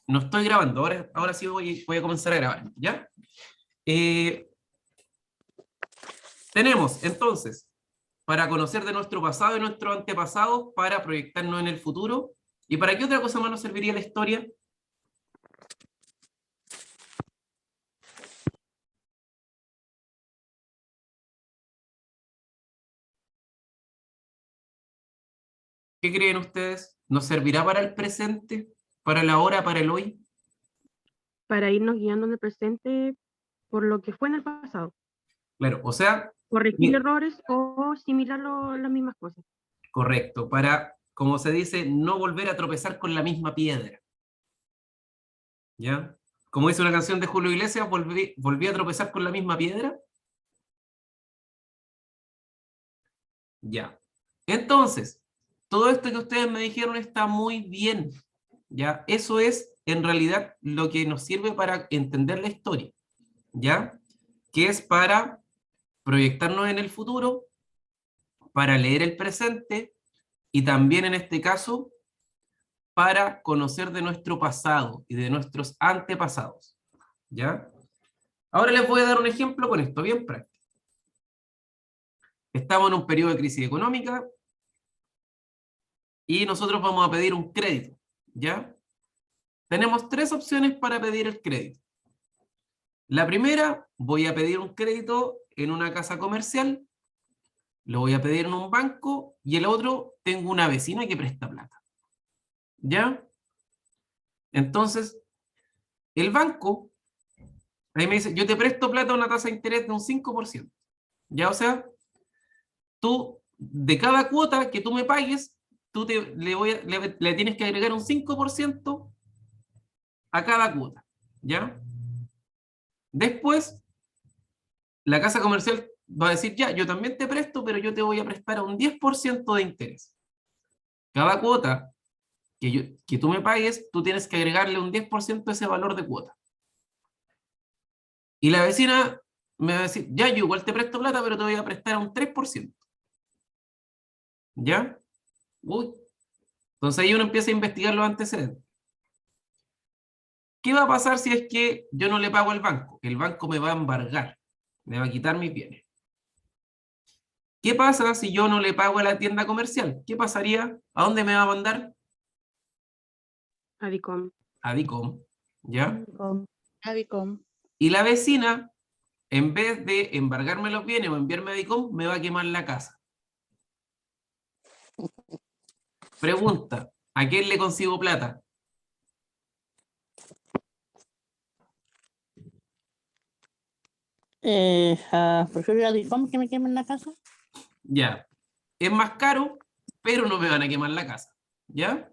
No estoy grabando, ahora sí voy a comenzar a grabar, ¿ya? Eh, Tenemos, entonces, para conocer de nuestro pasado y nuestros antepasados, para proyectarnos en el futuro. ¿Y para qué otra cosa más nos serviría la historia? ¿Qué creen ustedes? ¿Nos servirá para el presente? ¿Para la hora? ¿Para el hoy? Para irnos guiando en el presente por lo que fue en el pasado. Claro, o sea, Corregir errores o similar las mismas cosas. correcto, para, como se dice, no volver a tropezar con la misma piedra. ¿Ya? Como dice una canción de Julio Iglesias, volví a tropezar con la misma piedra. Ya. Entonces, todo esto que ustedes me dijeron está muy bien. ¿Ya? Eso es en realidad lo que nos sirve para entender la historia. ¿Ya? Que es para proyectarnos en el futuro, para leer el presente y también en este caso para conocer de nuestro pasado y de nuestros antepasados. ¿Ya? Ahora les voy a dar un ejemplo con esto, bien práctico. Estamos en un periodo de crisis económica y nosotros vamos a pedir un crédito. ¿Ya? Tenemos tres opciones para pedir el crédito. La primera, voy a pedir un crédito en una casa comercial, lo voy a pedir en un banco, y el otro, tengo una vecina que presta plata. ¿Ya? Entonces, el banco, ahí me dice, yo te presto plata a una tasa de interés de un 5%. ¿Ya? O sea, tú, de cada cuota que tú me pagues, le tienes que agregar un 5% a cada cuota. ¿Ya? Después, la casa comercial va a decir, ya, yo también te presto, pero yo te voy a prestar a un 10% de interés. Cada cuota que tú me pagues, tú tienes que agregarle un 10% de ese valor de cuota. Y la vecina me va a decir, ya, yo igual te presto plata, pero te voy a prestar a un 3%. ¿Ya? Uy. Entonces ahí uno empieza a investigar los antecedentes. ¿Qué va a pasar si es que yo no le pago al banco? El banco me va a embargar, me va a quitar mis bienes. ¿Qué pasa si yo no le pago a la tienda comercial? ¿Qué pasaría? ¿A dónde me va a mandar? A DICOM. A DICOM, ¿ya? Avicom. Y la vecina, en vez de embargarme los bienes o enviarme a DICOM, me va a quemar la casa. Pregunta, ¿a quién le consigo plata? Prefiero ir a DICOM que me quemen la casa. Ya, es más caro, pero no me van a quemar la casa, ¿ya?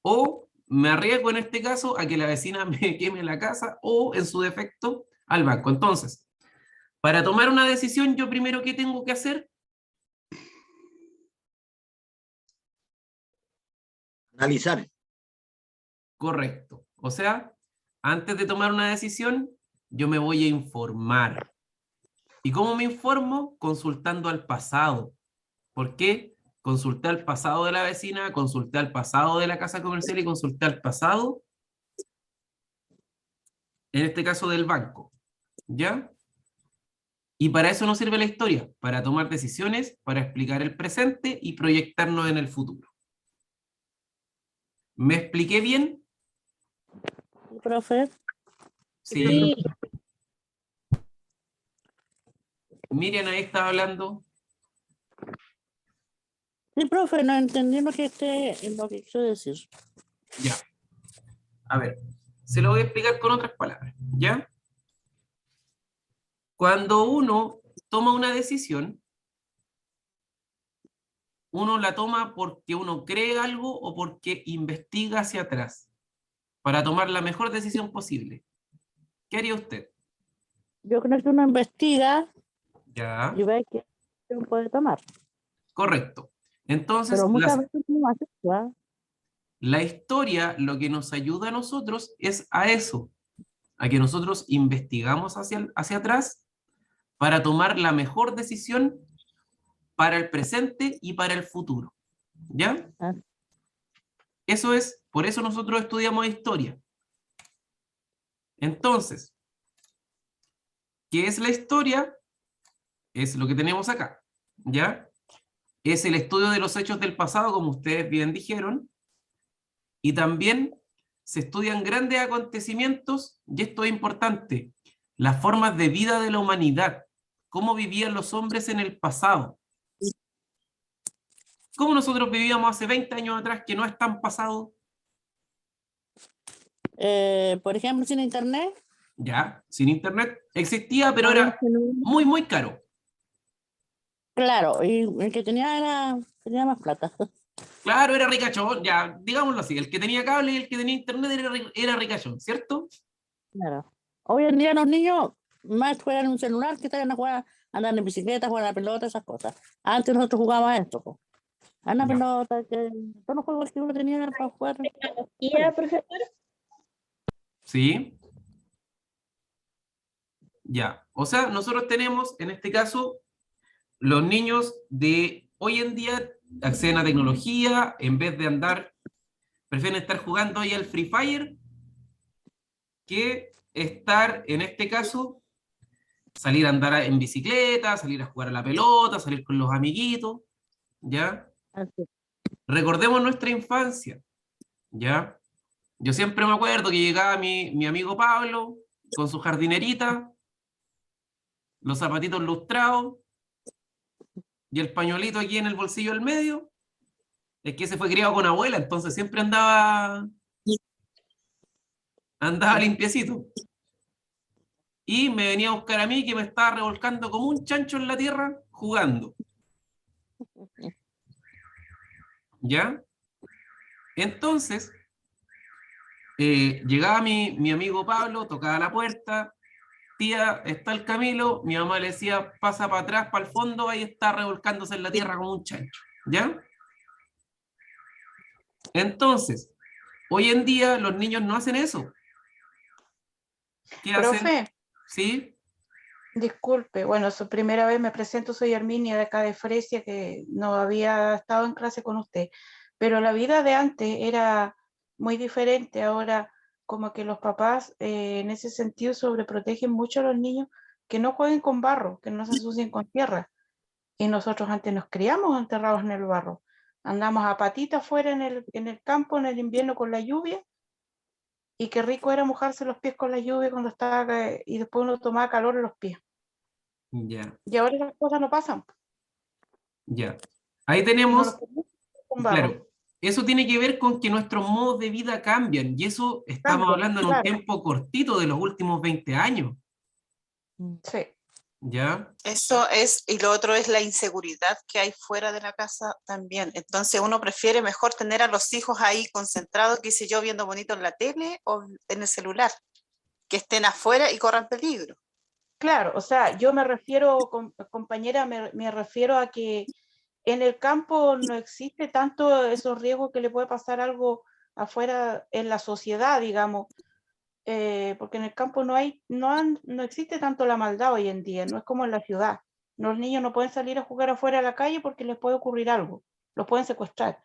O me arriesgo en este caso a que la vecina me queme la casa o, en su defecto, al banco. Entonces, para tomar una decisión, yo primero, ¿qué tengo que hacer? Analizar. Correcto. O sea, antes de tomar una decisión, yo me voy a informar. ¿Y cómo me informo? Consultando al pasado. ¿Por qué? Consulté al pasado de la vecina, consulté al pasado de la casa comercial y consulté al pasado, en este caso del banco. ¿Ya? Y para eso nos sirve la historia, para tomar decisiones, para explicar el presente y proyectarnos en el futuro. ¿Me expliqué bien? Profe. Sí. Miriam ahí estaba hablando. Sí, profe, no entendí lo que quiso decir. Ya. A ver, se lo voy a explicar con otras palabras. ¿Ya? Cuando uno toma una decisión, uno la toma porque uno cree algo o porque investiga hacia atrás para tomar la mejor decisión posible. ¿Qué haría usted? Yo creo que uno investiga Ya, y ve qué decisión puede tomar. correcto. Entonces, Pero muchas veces no hace eso. la historia lo que nos ayuda a nosotros es a eso, a que nosotros investigamos hacia atrás para tomar la mejor decisión para el presente y para el futuro. ¿Ya? Ah. Eso es, por eso nosotros estudiamos historia. Entonces, ¿qué es la historia? Es lo que tenemos acá, ¿ya? Es el estudio de los hechos del pasado, como ustedes bien dijeron, y también se estudian grandes acontecimientos, y esto es importante, las formas de vida de la humanidad, cómo vivían los hombres en el pasado, cómo nosotros vivíamos hace 20 años atrás, que no es tan pasado, Por ejemplo, sin internet, ya, sin internet existía, pero Había era celular. muy, muy caro. claro, y el que tenía más plata. Claro, era ricachón, ya, digámoslo así, el que tenía cable y el que tenía internet era ricachón, ¿cierto? Claro. Hoy en día los niños más juegan en un celular que están a jugar, andan en bicicleta, juegan a la pelota, esas cosas. Antes nosotros jugábamos a esto, po. A la Ya. pelota, todos los juegos que uno tenía para jugar. Tecnología, profesor. ¿Sí? Ya. O sea, nosotros tenemos, en este caso, los niños de hoy en día acceden a tecnología, en vez de andar, prefieren estar jugando ahí al Free Fire, que estar, en este caso, salir a andar en bicicleta, salir a jugar a la pelota, salir con los amiguitos, ¿ya? Así. Recordemos nuestra infancia, ¿ya? Yo siempre me acuerdo que llegaba mi amigo Pablo con su jardinerita, los zapatitos lustrados y el pañuelito aquí en el bolsillo del medio. Es que ese fue criado con abuela, entonces siempre andaba limpiecito. Y me venía a buscar a mí, que me estaba revolcando como un chancho en la tierra jugando. ¿Ya? Entonces, llegaba mi amigo Pablo, tocaba la puerta, tía, está el Camilo, mi mamá le decía, pasa para atrás, para el fondo, ahí está revolcándose en la tierra como un chancho, ¿ya? Entonces, hoy en día los niños no hacen eso. ¿Qué hacen? Profe, ¿Sí? disculpe, bueno, su primera vez me presento, soy Arminia de acá de Fresia, que no había estado en clase con usted, pero la vida de antes era muy diferente. Ahora como que los papás en ese sentido sobreprotegen mucho a los niños, que no jueguen con barro, que no se ensucien con tierra. Y nosotros antes nos criamos enterrados en el barro. Andamos a patita afuera en el campo en el invierno con la lluvia. Y qué rico era mojarse los pies con la lluvia cuando estaba, y después uno tomaba calor en los pies. Ya, Y ahora esas cosas no pasan. ya. Ahí Y no los tenemos, ponemos con barro. claro, eso tiene que ver con que nuestros modos de vida cambian, y eso estamos Cambia, hablando en un claro. tiempo cortito de los últimos 20 años, Sí. ¿ya? Eso es, y lo otro es la inseguridad que hay fuera de la casa también. Entonces uno prefiere mejor tener a los hijos ahí concentrados, qué sé yo, viendo bonito en la tele o en el celular, que estén afuera y corran peligro. Claro, o sea, yo me refiero, compañera, me refiero a que en el campo no existe tanto esos riesgos que le puede pasar algo afuera en la sociedad, digamos, porque en el campo no existe tanto la maldad hoy en día, no es como en la ciudad. Los niños no pueden salir a jugar afuera a la calle porque les puede ocurrir algo, los pueden secuestrar.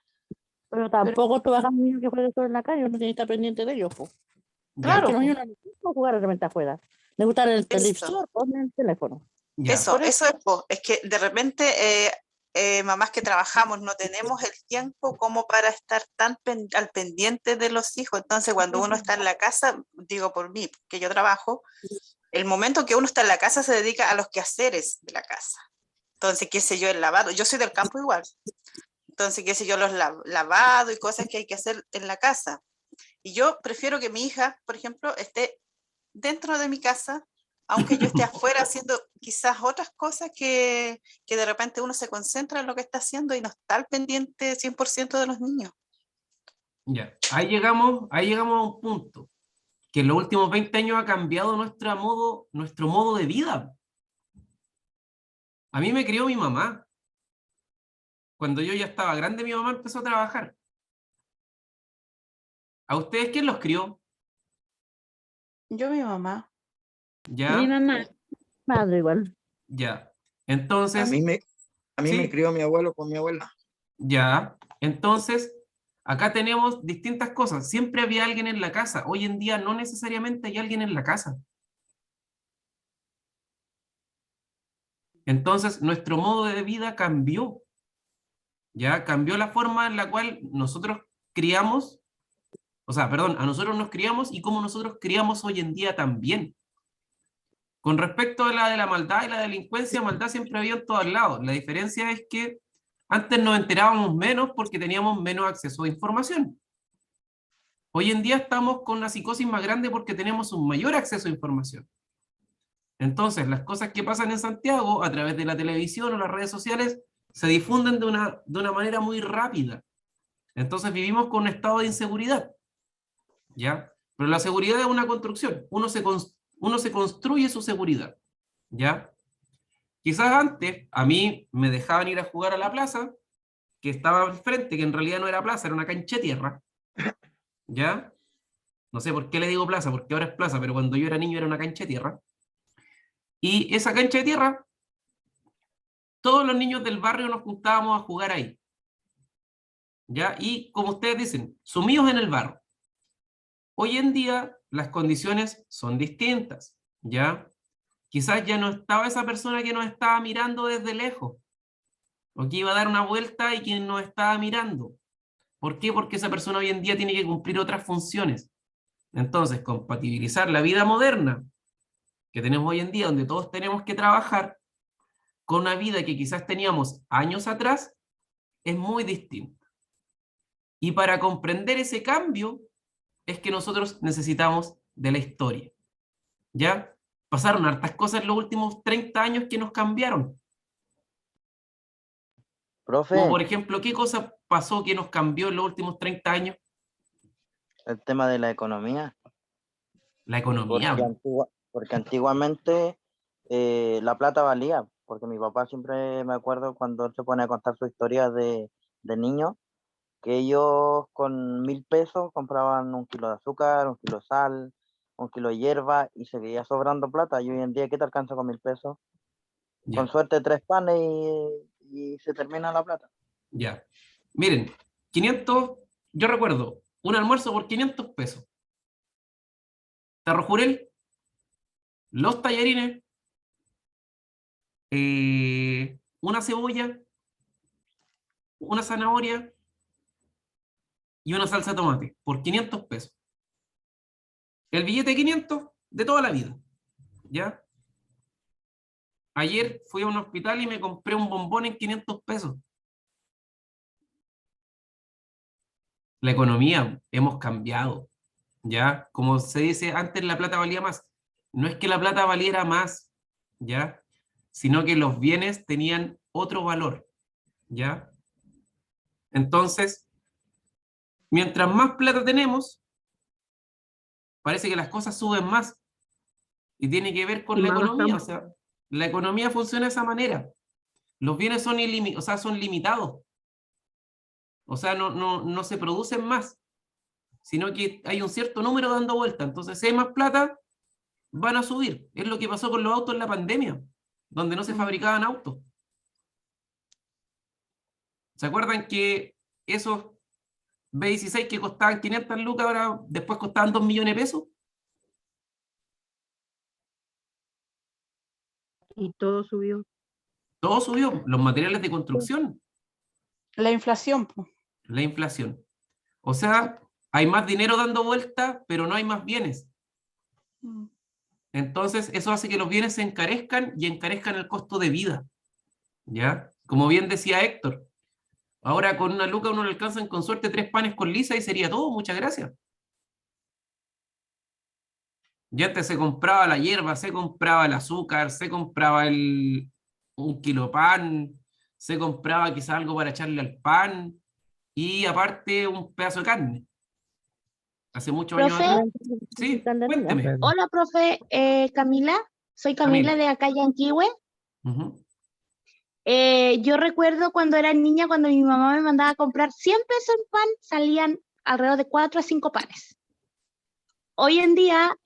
Pero tampoco tú vas a un niño que juegue solo en la calle, uno tiene que estar pendiente de ellos, po. Ya, Porque Claro, los niños no les gusta jugar de repente afuera. Les gusta el Eso. televisor o el teléfono. ya. Eso es que de repente mamás que trabajamos no tenemos el tiempo como para estar tan al pendiente de los hijos. Entonces cuando uno está en la casa, digo por mí, que yo trabajo, el momento que uno está en la casa se dedica a los quehaceres de la casa. Entonces, qué sé yo, el lavado, yo soy del campo igual. Entonces, qué sé yo, los lavados y cosas que hay que hacer en la casa. Y yo prefiero que mi hija, por ejemplo, esté dentro de mi casa, aunque yo esté afuera haciendo quizás otras cosas que de repente uno se concentra en lo que está haciendo y no está al pendiente 100% de los niños. Ya. Ahí llegamos a un punto, que en los últimos 20 años ha cambiado nuestro modo de vida. A mí me crió mi mamá. Cuando yo ya estaba grande, mi mamá empezó a trabajar. ¿A ustedes quién los crió? yo mi mamá. Mi ¿Ya? mamá. Madre igual. Ya. A Entonces, mí me sí. crió mi abuelo con mi abuela. Ya. Entonces, Acá tenemos distintas cosas. Siempre había alguien en la casa. Hoy en día no necesariamente hay alguien en la casa. Entonces, nuestro modo de vida cambió. Ya cambió la forma en la cual nosotros criamos, o sea, perdón, a nosotros nos criamos y cómo nosotros criamos hoy en día también. Con respecto a la de la maldad y la delincuencia, maldad siempre había en todos lados. La diferencia es que antes nos enterábamos menos porque teníamos menos acceso a información. Hoy en día estamos con una psicosis más grande porque tenemos un mayor acceso a información. Entonces, las cosas que pasan en Santiago a través de la televisión o las redes sociales se difunden de una manera muy rápida. Entonces vivimos con un estado de inseguridad, ¿ya? Pero la seguridad es una construcción. Uno se construye su seguridad, ¿ya? Quizás antes a mí me dejaban ir a jugar a la plaza, que estaba enfrente, que en realidad no era plaza, era una cancha de tierra, ¿ya? No sé por qué le digo plaza, porque ahora es plaza, pero cuando yo era niño era una cancha de tierra. Y esa cancha de tierra, todos los niños del barrio nos juntábamos a jugar ahí, ¿ya? Y como ustedes dicen, sumidos en el barro. Hoy en día las condiciones son distintas, ¿ya? Quizás ya no estaba esa persona que nos estaba mirando desde lejos, o que iba a dar una vuelta y quien nos estaba mirando. ¿Por qué? Porque esa persona hoy en día tiene que cumplir otras funciones. Entonces, compatibilizar la vida moderna que tenemos hoy en día, donde todos tenemos que trabajar, con una vida que quizás teníamos años atrás, es muy distinta. Y para comprender ese cambio, es que nosotros necesitamos de la historia. ¿Ya? Pasaron hartas cosas en los últimos 30 años que nos cambiaron. Profe, Como por ejemplo, ¿qué cosa pasó que nos cambió en los últimos 30 años? el tema de la economía, La economía. porque antiguamente la plata valía, porque mi papá siempre me acuerdo cuando él se pone a contar su historia de niño, que ellos con 1.000 pesos compraban 1 kilo de azúcar, 1 kilo de sal, 1 kilo de hierba y seguía sobrando plata. Y hoy en día, ¿qué te alcanza con 1.000 pesos? Con Ya, suerte 3 panes y se termina la plata. ya. Miren, 500, yo recuerdo, un almuerzo por 500 pesos. Tarro Jurel, los tallarines, una cebolla, una zanahoria y una salsa de tomate, por 500 pesos. El billete de 500 de toda la vida, ¿ya? Ayer fui a un hospital y me compré un bombón en 500 pesos. La economía, hemos cambiado, ¿ya? Como se dice, antes la plata valía más. No es que la plata valiera más, ¿ya? Sino que los bienes tenían otro valor, ¿ya? Entonces, mientras más plata tenemos, parece que las cosas suben más. Y tiene que ver con Y la más economía, o gastamos. sea, la economía funciona de esa manera. Los bienes son, son limitados. O sea, no se producen más, sino que hay un cierto número dando vuelta. Entonces, si hay más plata, van a subir. Es lo que pasó con los autos en la pandemia, donde no se fabricaban autos. ¿Se acuerdan que esos B16 que costaban 500 lucas, ahora después costaban 2 millones de pesos? Y todo subió. Todo subió, los materiales de construcción, La inflación, po. la inflación. O sea, hay más dinero dando vuelta, pero no hay más bienes. Mm. Entonces, eso hace que los bienes se encarezcan y encarezcan el costo de vida, ¿ya? Como bien decía Héctor, ahora con una luca uno le alcanzan con suerte 3 panes con lisa y sería todo, muchas gracias. Y antes se compraba la hierba, se compraba el azúcar, se compraba un kilo pan, se compraba quizás algo para echarle al pan y aparte un pedazo de carne. Hace muchos años Profe, atrás. Sí, cuénteme, hola, profe, Camila, soy Camila. Camila de acá Yanquihue. Ujú. Yo recuerdo cuando era niña, cuando mi mamá me mandaba a comprar 100 pesos en pan, salían alrededor de 4 a 5 panes. Hoy en día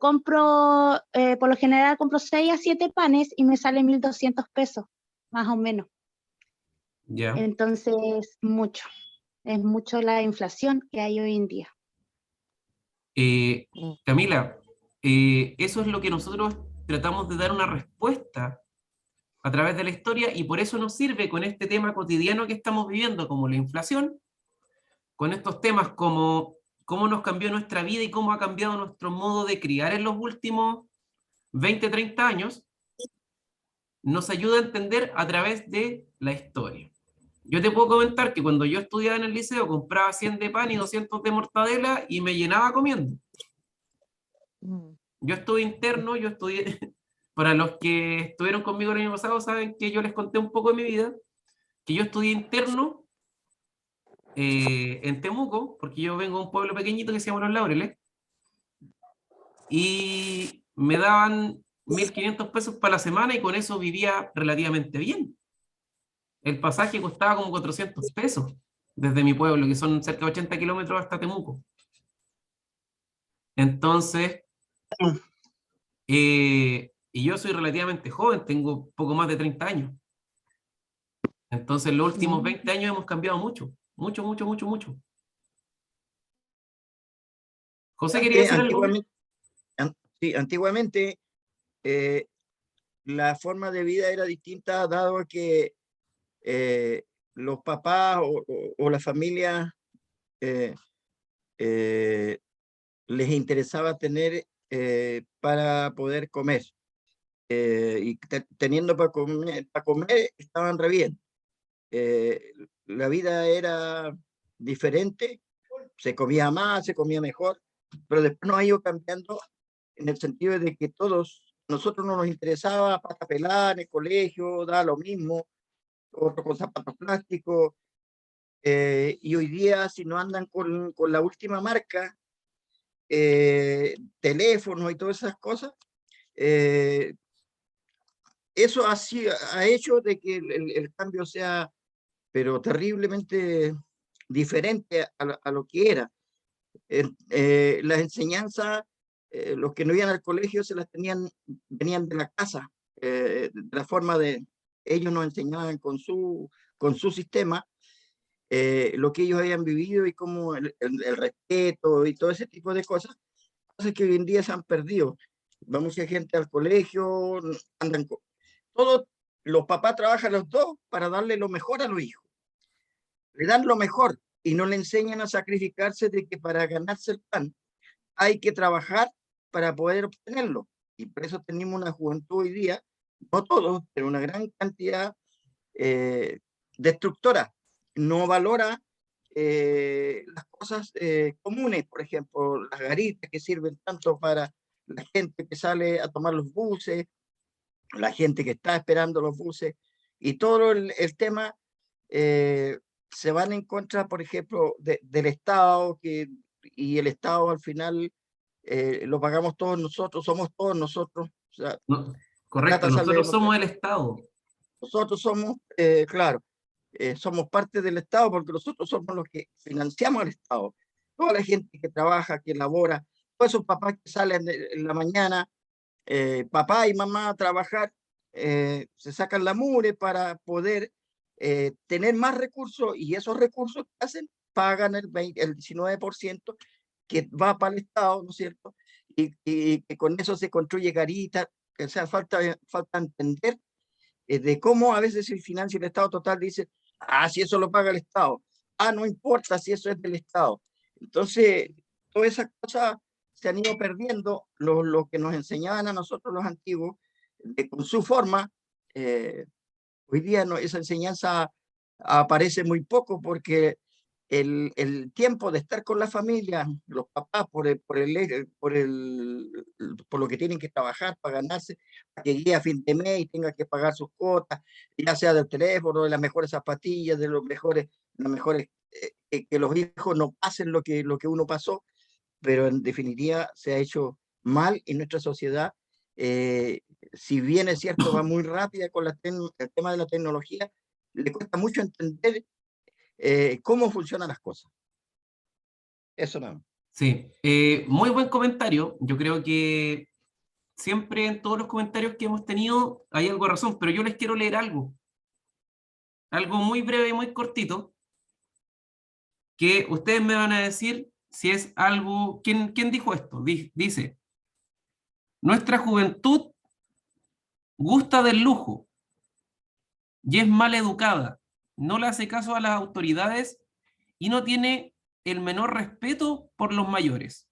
compro, por lo general compro 6 a 7 panes y me sale 1.200 pesos, más o menos. Ya. Entonces, mucho. Es mucho la inflación que hay hoy en día. Camila, eso es lo que nosotros tratamos de dar una respuesta a través de la historia, y por eso nos sirve con este tema cotidiano que estamos viviendo, como la inflación, con estos temas como cómo nos cambió nuestra vida y cómo ha cambiado nuestro modo de criar en los últimos 20, 30 años, nos ayuda a entender a través de la historia. Yo te puedo comentar que cuando yo estudiaba en el liceo compraba 100 de pan y 200 de mortadela y me llenaba comiendo. Yo estuve interno, yo estudié, para los que estuvieron conmigo el año pasado saben que yo les conté un poco de mi vida, que yo estudié interno en Temuco, porque yo vengo de un pueblo pequeñito que se llama Los Laureles, y me daban 1.500 pesos para la semana y con eso vivía relativamente bien. El pasaje costaba como 400 pesos desde mi pueblo, que son cerca de 80 kilómetros hasta Temuco. Entonces, y yo soy relativamente joven, tengo poco más de 30 años. Entonces, en los últimos 20 años hemos cambiado mucho, mucho, mucho, mucho, mucho. José, ¿quería decir algo? Sí, antiguamente la forma de vida era distinta, dado que los papás o la familia les interesaba tener para poder comer. Y teniendo para comer estaban re bien. La vida era diferente, se comía más, se comía mejor, pero después nos ha ido cambiando en el sentido de que nosotros no nos interesaba pata pelada en el colegio, da lo mismo, otro con zapatos plásticos, y hoy día si no andan con la última marca, teléfonos y todas esas cosas, eso ha hecho de que el cambio sea, pero terriblemente diferente a lo que era. Las enseñanzas, los que no iban al colegio se las venían de la casa, de la forma de, ellos nos enseñaban con su sistema, lo que ellos habían vivido y cómo el respeto y todo ese tipo de cosas que hoy en día se han perdido. Va mucha gente al colegio, andan todos los papás trabajan los dos para darle lo mejor a los hijos. Le dan lo mejor y no le enseñan a sacrificarse de que para ganarse el pan hay que trabajar para poder obtenerlo. Y por eso tenemos una juventud hoy día, no todos, pero una gran cantidad destructora. No valora las cosas comunes, por ejemplo, las garitas que sirven tanto para la gente que sale a tomar los buses, la gente que está esperando los buses, y todo el tema se van en contra, por ejemplo, del Estado, y el Estado al final lo pagamos todos nosotros, somos todos nosotros. O sea, no, correcto, nosotros somos el Estado. Nosotros somos, claro, somos parte del Estado porque nosotros somos los que financiamos al Estado. Toda la gente que trabaja, que labora, todos esos papás que salen en la mañana, papá y mamá a trabajar, se sacan la mugre para poder tener más recursos, y esos recursos que hacen pagan el 19% que va para el Estado, ¿no es cierto? Y que con eso se construye garita. O sea, falta entender de cómo a veces el financia el Estado total, dice, si eso lo paga el Estado, no importa si eso es del Estado. Entonces, todas esas cosas se han ido perdiendo, lo que nos enseñaban a nosotros los antiguos, con su forma. Hoy día esa enseñanza aparece muy poco, porque el tiempo de estar con la familia, los papás, por lo que tienen que trabajar para ganarse, para que llegue a fin de mes y tenga que pagar sus cuotas, ya sea del teléfono, de las mejores zapatillas, de las mejores que los hijos no pasen lo que uno pasó, pero en definitiva se ha hecho mal en nuestra sociedad. Si bien es cierto, va muy rápida con el tema de la tecnología, le cuesta mucho entender cómo funcionan las cosas. Eso no. Sí, muy buen comentario. Yo creo que siempre en todos los comentarios que hemos tenido hay algo de razón, pero yo les quiero leer algo muy breve y muy cortito, que ustedes me van a decir si es algo... ¿Quién dijo esto? Dice, nuestra juventud gusta del lujo y es mal educada, no le hace caso a las autoridades y no tiene el menor respeto por los mayores.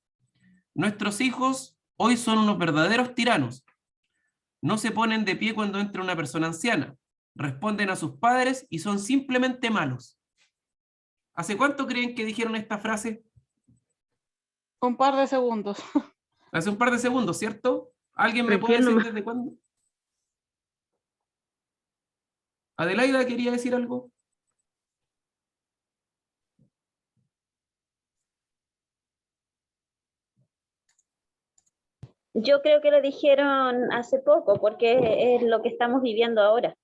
Nuestros hijos hoy son unos verdaderos tiranos. No se ponen de pie cuando entra una persona anciana, responden a sus padres y son simplemente malos. ¿Hace cuánto creen que dijeron esta frase? Un par de segundos. Hace un par de segundos, ¿cierto? ¿Alguien me puede Recién decir nomás. desde cuándo? Adelaida quería decir algo. Yo creo que lo dijeron hace poco, porque es lo que estamos viviendo ahora.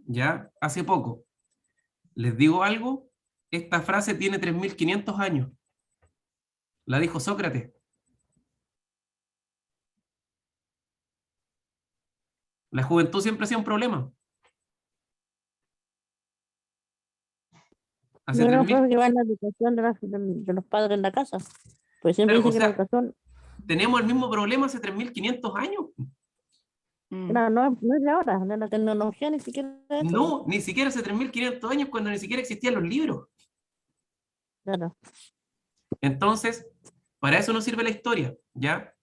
Ya, hace poco. ¿Les digo algo? Esta frase tiene 3.500 años. La dijo Sócrates. La juventud siempre ha sido un problema. Hace Yo creo 3.000... que va en la educación de los padres en la casa. Pues siempre Claro, dice o que la sea, educación tenemos el mismo problema hace 3.500 años. claro, no es de ahora, de la tecnología ni siquiera de eso. No, ni siquiera hace 3.500 años cuando ni siquiera existían los libros. Claro. Entonces, para eso no sirve la historia, ¿ya?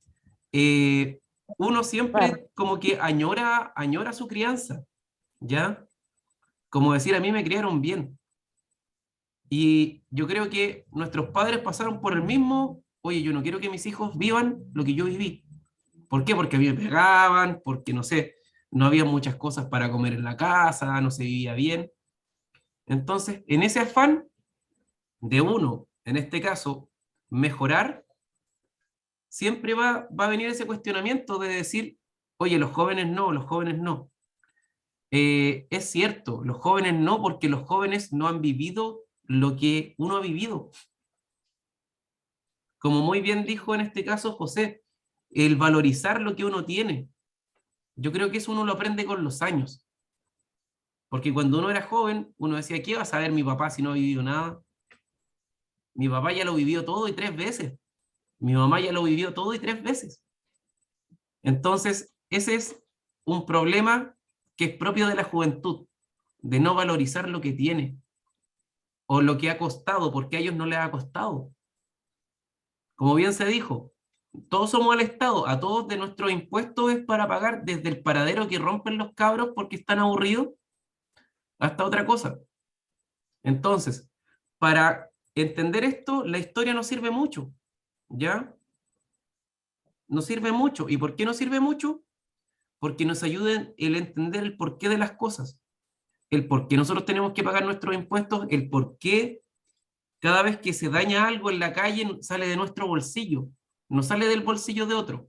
Uno siempre Claro. como que añora su crianza, ¿ya? Como decir, a mí me criaron bien. Y yo creo que nuestros padres pasaron por el mismo, oye, yo no quiero que mis hijos vivan lo que yo viví. ¿Por qué? Porque a mí me pegaban, porque no sé, no había muchas cosas para comer en la casa, no se vivía bien. Entonces, en ese afán de uno, en este caso, mejorar, siempre va a venir ese cuestionamiento de decir, oye, los jóvenes no, los jóvenes no. Es cierto, los jóvenes no, porque los jóvenes no han vivido lo que uno ha vivido. Como muy bien dijo en este caso José, el valorizar lo que uno tiene. Yo creo que eso uno lo aprende con los años. Porque cuando uno era joven, uno decía, ¿qué va a saber mi papá si no ha vivido nada? Mi papá ya lo vivió todo y 3 veces. Mi mamá ya lo vivió todo y 3 veces. Entonces, ese es un problema que es propio de la juventud, de no valorizar lo que tiene o lo que ha costado, porque a ellos no les ha costado. Como bien se dijo, todos somos al Estado, a todos de nuestros impuestos es para pagar, desde el paradero que rompen los cabros porque están aburridos, hasta otra cosa. Entonces, para entender esto, la historia nos sirve mucho, ¿ya? Nos sirve mucho. ¿Y por qué nos sirve mucho? Porque nos ayuda el entender el porqué de las cosas, el por qué nosotros tenemos que pagar nuestros impuestos, el por qué cada vez que se daña algo en la calle sale de nuestro bolsillo, no sale del bolsillo de otro.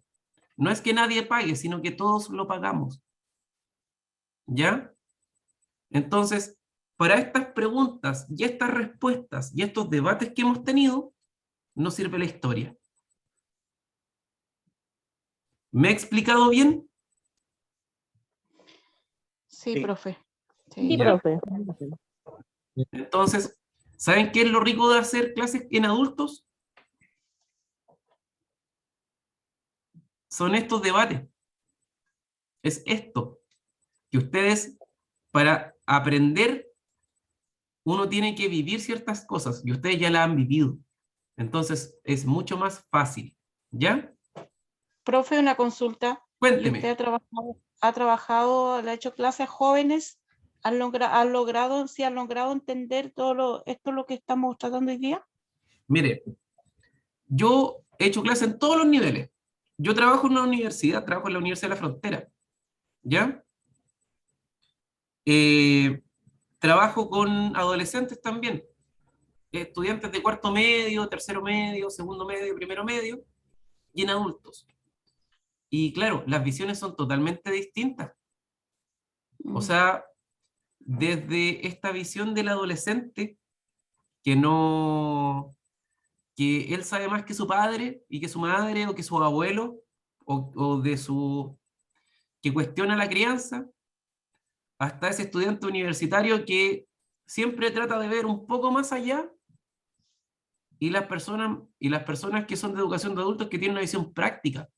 No es que nadie pague, sino que todos lo pagamos. ¿Ya? Entonces, para estas preguntas y estas respuestas y estos debates que hemos tenido, nos sirve la historia. ¿Me he explicado bien? Sí, Sí. profe. Sí, Sí. Ya. profe. Entonces, ¿saben qué es lo rico de hacer clases en adultos? Son estos debates. Es esto, que ustedes, para aprender, uno tiene que vivir ciertas cosas, y ustedes ya las han vivido. Entonces, es mucho más fácil. ¿Ya? Profe, una consulta. ¿Y Cuénteme. usted ha trabajado, le ha hecho clases a jóvenes? ¿Han logrado entender esto lo que estamos tratando hoy día? Mire, yo he hecho clases en todos los niveles. Yo trabajo en una universidad, trabajo en la Universidad de la Frontera. ¿Ya? Trabajo con adolescentes también. Estudiantes de cuarto medio, tercero medio, segundo medio, primero medio, y en adultos. Y claro, las visiones son totalmente distintas. O sea, desde esta visión del adolescente, que él sabe más que su padre, y que su madre, o que su abuelo, que cuestiona la crianza, hasta ese estudiante universitario que siempre trata de ver un poco más allá y las personas que son de educación de adultos que tienen una visión práctica.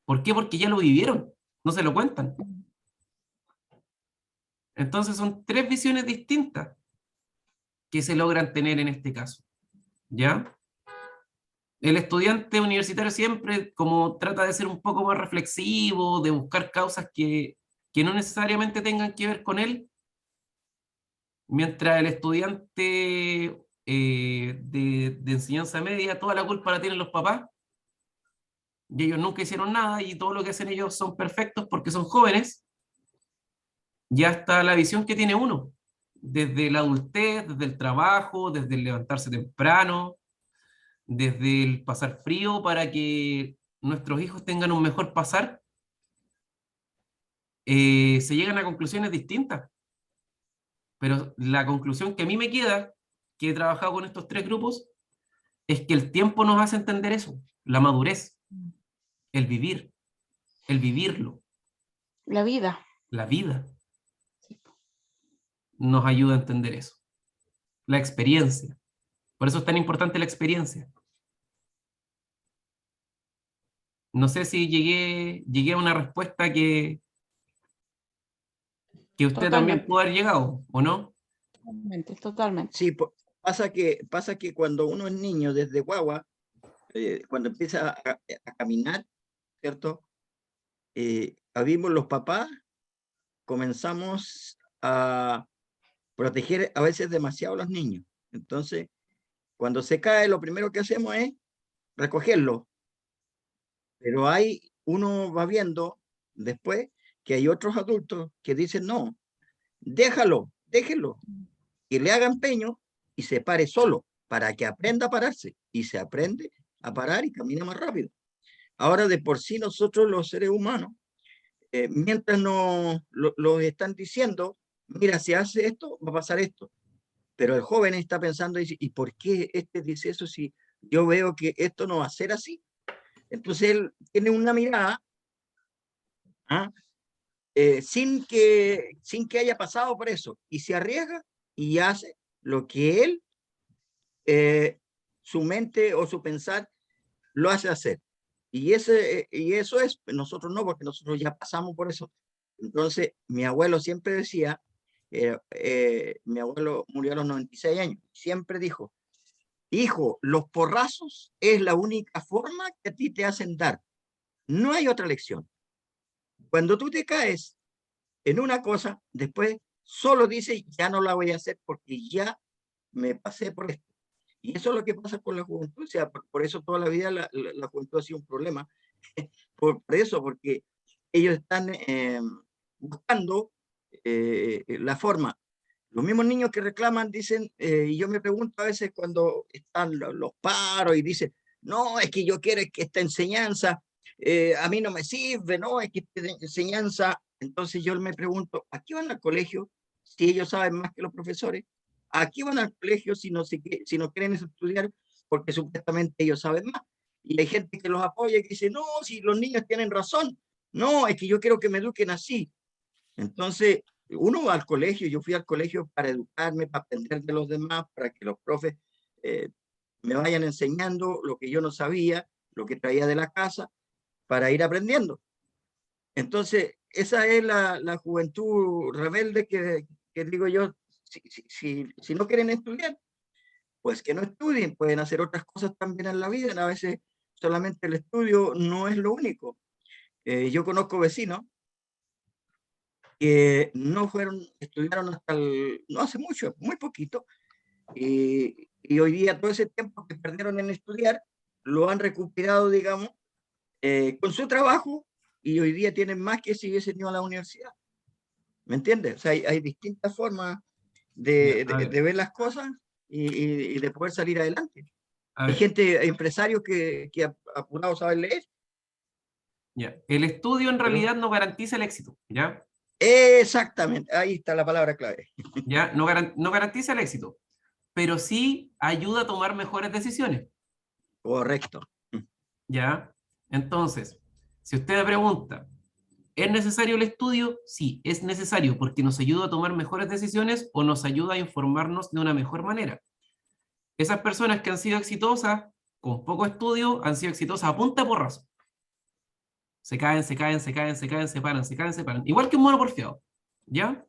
¿Por qué? Porque ya lo vivieron, no se lo cuentan. Entonces son tres visiones distintas que se logran tener en este caso, ¿ya? El estudiante universitario siempre como trata de ser un poco más reflexivo, de buscar causas que no necesariamente tengan que ver con él, mientras el estudiante de enseñanza media, toda la culpa la tienen los papás, y ellos nunca hicieron nada, y todo lo que hacen ellos son perfectos porque son jóvenes, y hasta la visión que tiene uno, desde la adultez, desde el trabajo, desde el levantarse temprano, desde el pasar frío para que nuestros hijos tengan un mejor pasar, se llegan a conclusiones distintas. Pero la conclusión que a mí me queda, que he trabajado con estos tres grupos, es que el tiempo nos hace entender eso, la madurez, el vivir, el vivirlo, La vida. la vida, nos ayuda a entender eso. La experiencia. Por eso es tan importante la experiencia. No sé si llegué a una respuesta que usted también Totalmente. pudo haber llegado, ¿o no? Totalmente, totalmente. Sí, pasa que cuando uno es niño desde guagua, cuando empieza a caminar, ¿cierto? Habimos los papás, comenzamos a proteger a veces demasiado a los niños. Entonces, cuando se cae, lo primero que hacemos es recogerlo. Pero uno va viendo después que hay otros adultos que dicen, no, déjalo, déjelo, que le haga empeño y se pare solo para que aprenda a pararse. Y se aprende a parar y camina más rápido. Ahora, de por sí, nosotros los seres humanos, mientras nos lo están diciendo, mira, si hace esto, va a pasar esto. Pero el joven está pensando, ¿y por qué este dice eso si yo veo que esto no va a ser así? Entonces él tiene una mirada sin que haya pasado por eso, y se arriesga y hace lo que él, su mente o su pensar, lo hace hacer. Y eso es, nosotros no, porque nosotros ya pasamos por eso. Entonces, mi abuelo siempre decía, mi abuelo murió a los 96 años, siempre dijo, hijo, los porrazos es la única forma que a ti te hacen dar. No hay otra lección. Cuando tú te caes en una cosa, después solo dices, ya no la voy a hacer porque ya me pasé por esto. Y eso es lo que pasa con la juventud. O sea, por eso toda la vida la juventud ha sido un problema. por eso, porque ellos están buscando la forma. Los mismos niños que reclaman dicen, y yo me pregunto a veces cuando están los paros y dicen, no, es que yo quiero que esta enseñanza a mí no me sirve, no, es que esta enseñanza. Entonces yo me pregunto, ¿a qué van al colegio si ellos saben más que los profesores? ¿A qué van al colegio si no quieren estudiar porque supuestamente ellos saben más? Y hay gente que los apoya y que dice, no, si los niños tienen razón, no, es que yo quiero que me eduquen así. Entonces, uno va al colegio, yo fui al colegio para educarme, para aprender de los demás, para que los profes me vayan enseñando lo que yo no sabía, lo que traía de la casa, para ir aprendiendo. Entonces, esa es la juventud rebelde que digo yo, si no quieren estudiar, pues que no estudien, pueden hacer otras cosas también en la vida, a veces solamente el estudio no es lo único. Yo conozco vecinos que estudiaron hasta no hace mucho, muy poquito, y hoy día todo ese tiempo que perdieron en estudiar, lo han recuperado, digamos, con su trabajo, y hoy día tienen más que si hubiesen ido a la universidad. ¿Me entiendes? O sea, hay distintas formas de ver las cosas y de poder salir adelante. Hay empresarios que apurados saben leer. Ya. El estudio en realidad no garantiza el éxito, ¿ya? Exactamente, ahí está la palabra clave. ¿Ya? No garantiza el éxito, pero sí ayuda a tomar mejores decisiones. Correcto. ¿Ya? Entonces, si usted me pregunta, ¿es necesario el estudio? Sí, es necesario porque nos ayuda a tomar mejores decisiones o nos ayuda a informarnos de una mejor manera. esas personas que han sido exitosas con poco estudio han sido exitosas a punta de porrazo. Se caen, se caen, se caen, se caen, se paran, se caen, se paran. Igual que un mono porfiado, ¿ya?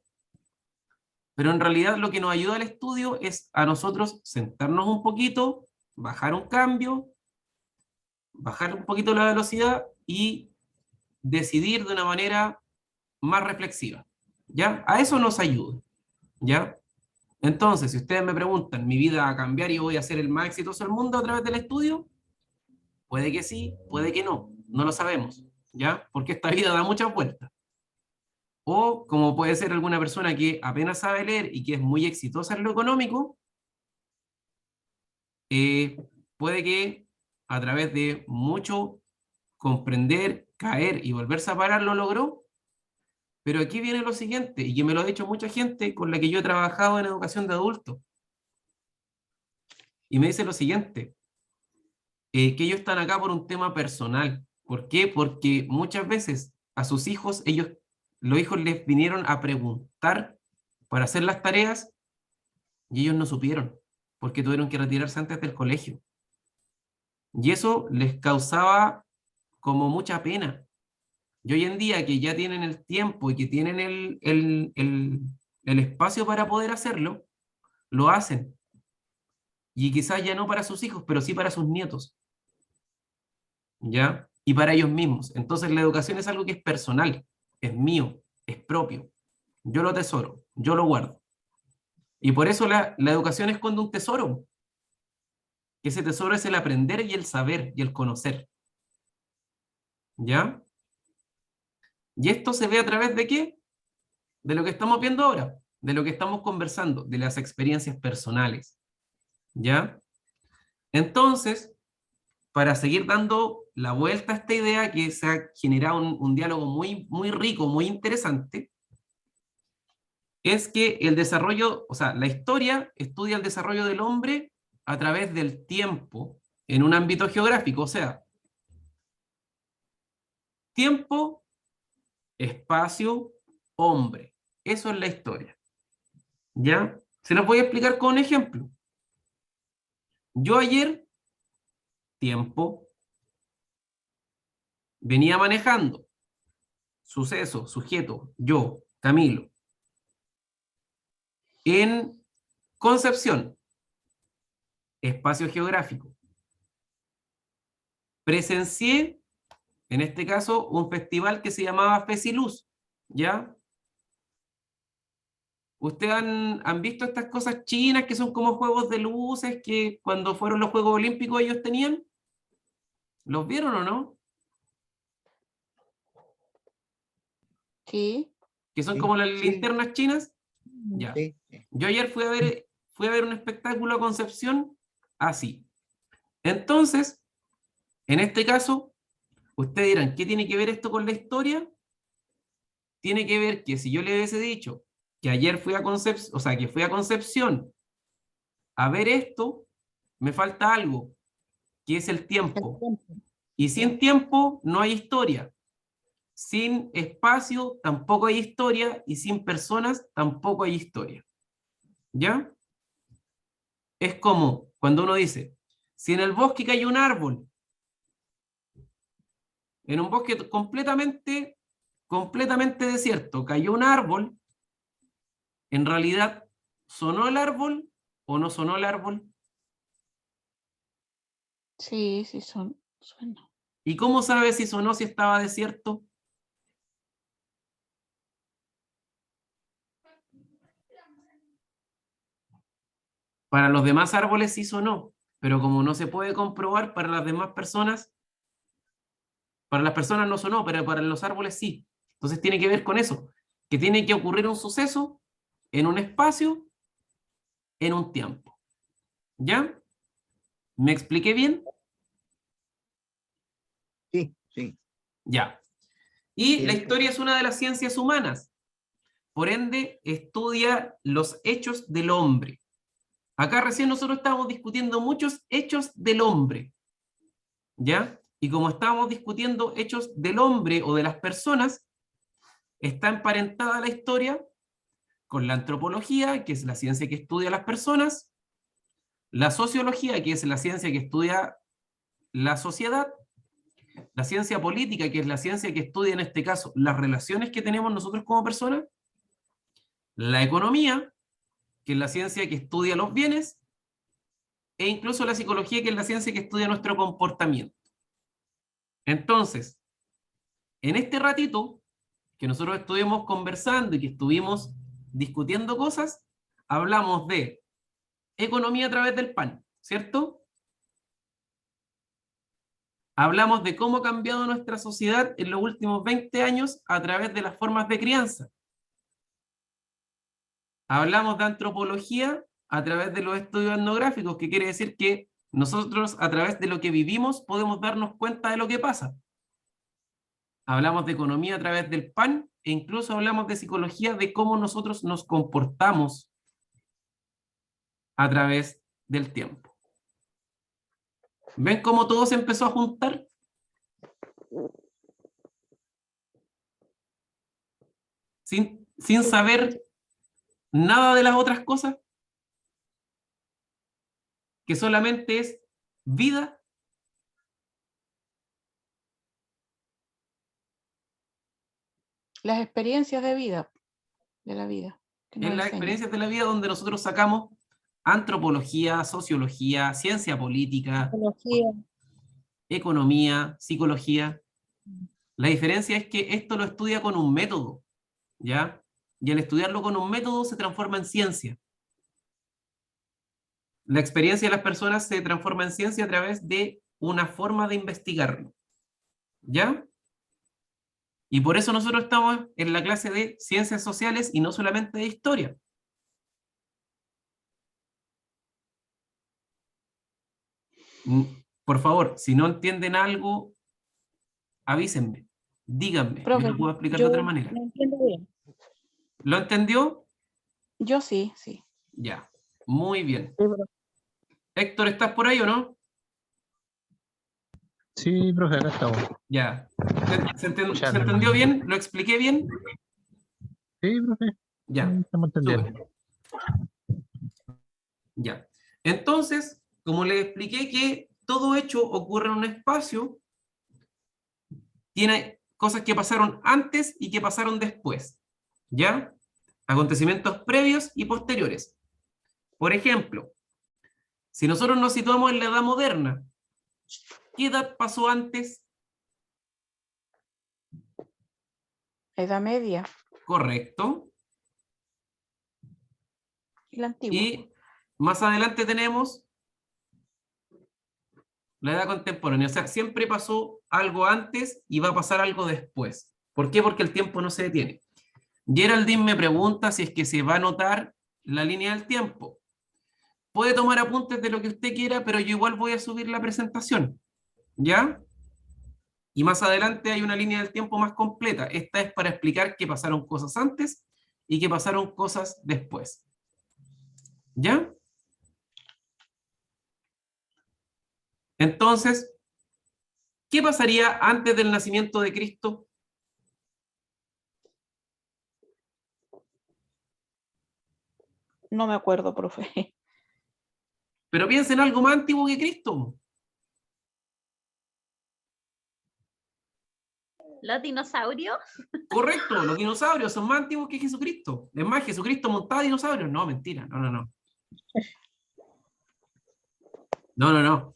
Pero en realidad lo que nos ayuda al estudio es a nosotros sentarnos un poquito, bajar un cambio, bajar un poquito la velocidad y decidir de una manera más reflexiva, ¿ya? A eso nos ayuda, ¿ya? Entonces, si ustedes me preguntan, ¿mi vida va a cambiar y voy a ser el más exitoso del mundo a través del estudio? Puede que sí, puede que no, no lo sabemos, ¿ya? Porque esta vida da muchas vueltas. O como puede ser alguna persona que apenas sabe leer y que es muy exitosa en lo económico, puede que a través de mucho comprender, caer y volverse a parar lo logró. Pero aquí viene lo siguiente, y que me lo ha dicho mucha gente con la que yo he trabajado en educación de adultos. Y me dice lo siguiente, que ellos están acá por un tema personal. ¿Por qué? Porque muchas veces a sus hijos, los hijos les vinieron a preguntar para hacer las tareas y ellos no supieron, porque tuvieron que retirarse antes del colegio. Y eso les causaba como mucha pena. Y hoy en día que ya tienen el tiempo y que tienen el espacio para poder hacerlo, lo hacen. Y quizás ya no para sus hijos, pero sí para sus nietos. ¿Ya? Y para ellos mismos. Entonces la educación es algo que es personal, es mío, es propio. Yo lo atesoro, yo lo guardo. Y por eso la educación es cuando un tesoro. Que ese tesoro es el aprender y el saber y el conocer. ¿Ya? Y esto se ve a través de ¿qué? De lo que estamos viendo ahora, de lo que estamos conversando, de las experiencias personales. ¿Ya? Entonces, para seguir dando la vuelta a esta idea que se ha generado un diálogo muy, muy rico, muy interesante, es que el desarrollo, o sea, la historia estudia el desarrollo del hombre a través del tiempo en un ámbito geográfico, o sea, tiempo, espacio, hombre. Eso es la historia. ¿Ya? Se los voy a explicar con un ejemplo. Yo ayer, tiempo, venía manejando, suceso, sujeto, yo, Camilo, en Concepción, espacio geográfico. Presencié, en este caso, un festival que se llamaba Fesiluz, ¿ya? ¿Ustedes han visto estas cosas chinas que son como juegos de luces que cuando fueron los Juegos Olímpicos ellos tenían? ¿Los vieron o no? Sí. Que son Sí, como las sí. linternas chinas. Ya. Sí, sí. Yo ayer fui a ver un espectáculo a Concepción así. Entonces, en este caso, ustedes dirán, ¿qué tiene que ver esto con la historia? Tiene que ver que si yo le hubiese dicho que ayer fui a Concepción, o sea, que fui a Concepción a ver esto, me falta algo, que es el tiempo. Y sin tiempo no hay historia. Sin espacio tampoco hay historia y sin personas tampoco hay historia. ¿Ya? Es como cuando uno dice, si en el bosque cayó un árbol, en un bosque completamente desierto, cayó un árbol, en realidad, ¿sonó el árbol o no sonó el árbol? Sí, sí, suena. ¿Y cómo sabe si sonó si estaba desierto? Para los demás árboles sí sonó, pero como no se puede comprobar para las demás personas, para las personas no sonó, pero para los árboles sí. Entonces tiene que ver con eso, que tiene que ocurrir un suceso en un espacio, en un tiempo. ¿Ya? ¿Me expliqué bien? Sí, sí. Ya. Y la Bien. historia es una de las ciencias humanas. Por ende, estudia los hechos del hombre. Acá recién nosotros estábamos discutiendo muchos hechos del hombre. ¿Ya? Y como estábamos discutiendo hechos del hombre o de las personas, está emparentada la historia con la antropología, que es la ciencia que estudia a las personas, La sociología, que es la ciencia que estudia la sociedad, la ciencia política, que es la ciencia que estudia en este caso las relaciones que tenemos nosotros como personas, la economía, que es la ciencia que estudia los bienes, e incluso la psicología, que es la ciencia que estudia nuestro comportamiento. Entonces, en este ratito que nosotros estuvimos conversando y que estuvimos discutiendo cosas, hablamos de economía a través del pan, ¿cierto? Hablamos de cómo ha cambiado nuestra sociedad en los últimos 20 años a través de las formas de crianza. Hablamos de antropología a través de los estudios etnográficos, que quiere decir que nosotros a través de lo que vivimos podemos darnos cuenta de lo que pasa. Hablamos de economía a través del pan e incluso hablamos de psicología, de cómo nosotros nos comportamos a través del tiempo. ¿Ven cómo todo se empezó a juntar? Sin saber nada de las otras cosas, que solamente es vida. Las experiencias de vida, de la vida. que nos En las enseñan. experiencias de la vida donde nosotros sacamos antropología, sociología, ciencia política, economía, psicología. La diferencia es que esto lo estudia con un método, ¿ya? Y al estudiarlo con un método se transforma en ciencia. La experiencia de las personas se transforma en ciencia a través de una forma de investigarlo, ¿ya? Y por eso nosotros estamos en la clase de ciencias sociales y no solamente de historia. Por favor, si no entienden algo, avísenme, díganme, Profe, yo lo puedo explicar yo de otra manera. no entiendo bien. ¿Lo entendió? Yo sí, sí. Ya, muy bien. Héctor, ¿estás por ahí o no? Sí, profe, acá estamos. Ya. ¿Se Escuchando. entendió bien? ¿Lo expliqué bien? Sí, profe. Ya. Estamos entendiendo. Súper. Ya. Entonces, como les expliqué que todo hecho ocurre en un espacio, tiene cosas que pasaron antes y que pasaron después. ¿Ya? Acontecimientos previos y posteriores. Por ejemplo, si nosotros nos situamos en la Edad Moderna, ¿qué edad pasó antes? Edad Media Correcto. y la Antigua. Y más adelante tenemos la Edad Contemporánea. O sea, siempre pasó algo antes y va a pasar algo después. ¿Por qué? Porque el tiempo no se detiene. Geraldine me pregunta si es que se va a notar la línea del tiempo. Puede tomar apuntes de lo que usted quiera, pero yo igual voy a subir la presentación. ¿Ya? Y más adelante hay una línea del tiempo más completa. Esta es para explicar que pasaron cosas antes y que pasaron cosas después. ¿Ya? Entonces, ¿qué pasaría antes del nacimiento de Cristo? No me acuerdo, profe. Pero piensen en algo más antiguo que Cristo. ¿Los dinosaurios? Correcto, los dinosaurios son más antiguos que Jesucristo. Es más, Jesucristo montaba dinosaurios. No, mentira, no. No.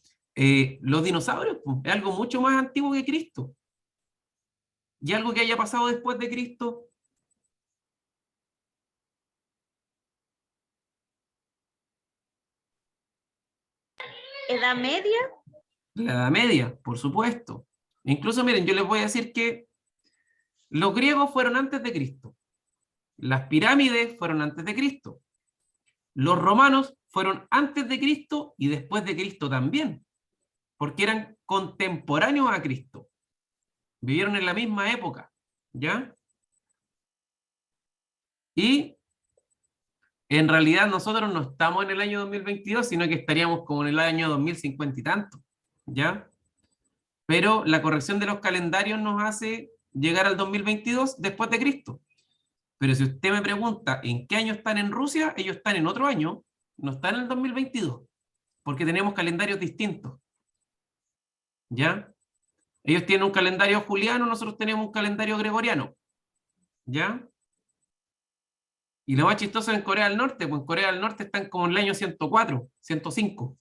Los dinosaurios pues, es algo mucho más antiguo que Cristo. Y algo que haya pasado después de Cristo. ¿Edad Media? La Edad Media, por supuesto. Incluso, miren, yo les voy a decir que los griegos fueron antes de Cristo. Las pirámides fueron antes de Cristo. Los romanos fueron antes de Cristo y después de Cristo también, porque eran contemporáneos a Cristo. Vivieron en la misma época, ¿ya? Y en realidad nosotros no estamos en el año 2022, sino que estaríamos como en el año 2050 y tanto, ¿ya? Pero la corrección de los calendarios nos hace llegar al 2022 después de Cristo. Pero si usted me pregunta en qué año están en Rusia, ellos están en otro año, no están en el 2022. porque tenemos calendarios distintos. ¿Ya? Ellos tienen un calendario juliano, nosotros tenemos un calendario gregoriano. ¿Ya? Y lo más chistoso en Corea del Norte, pues en Corea del Norte están como en el año 104, 105.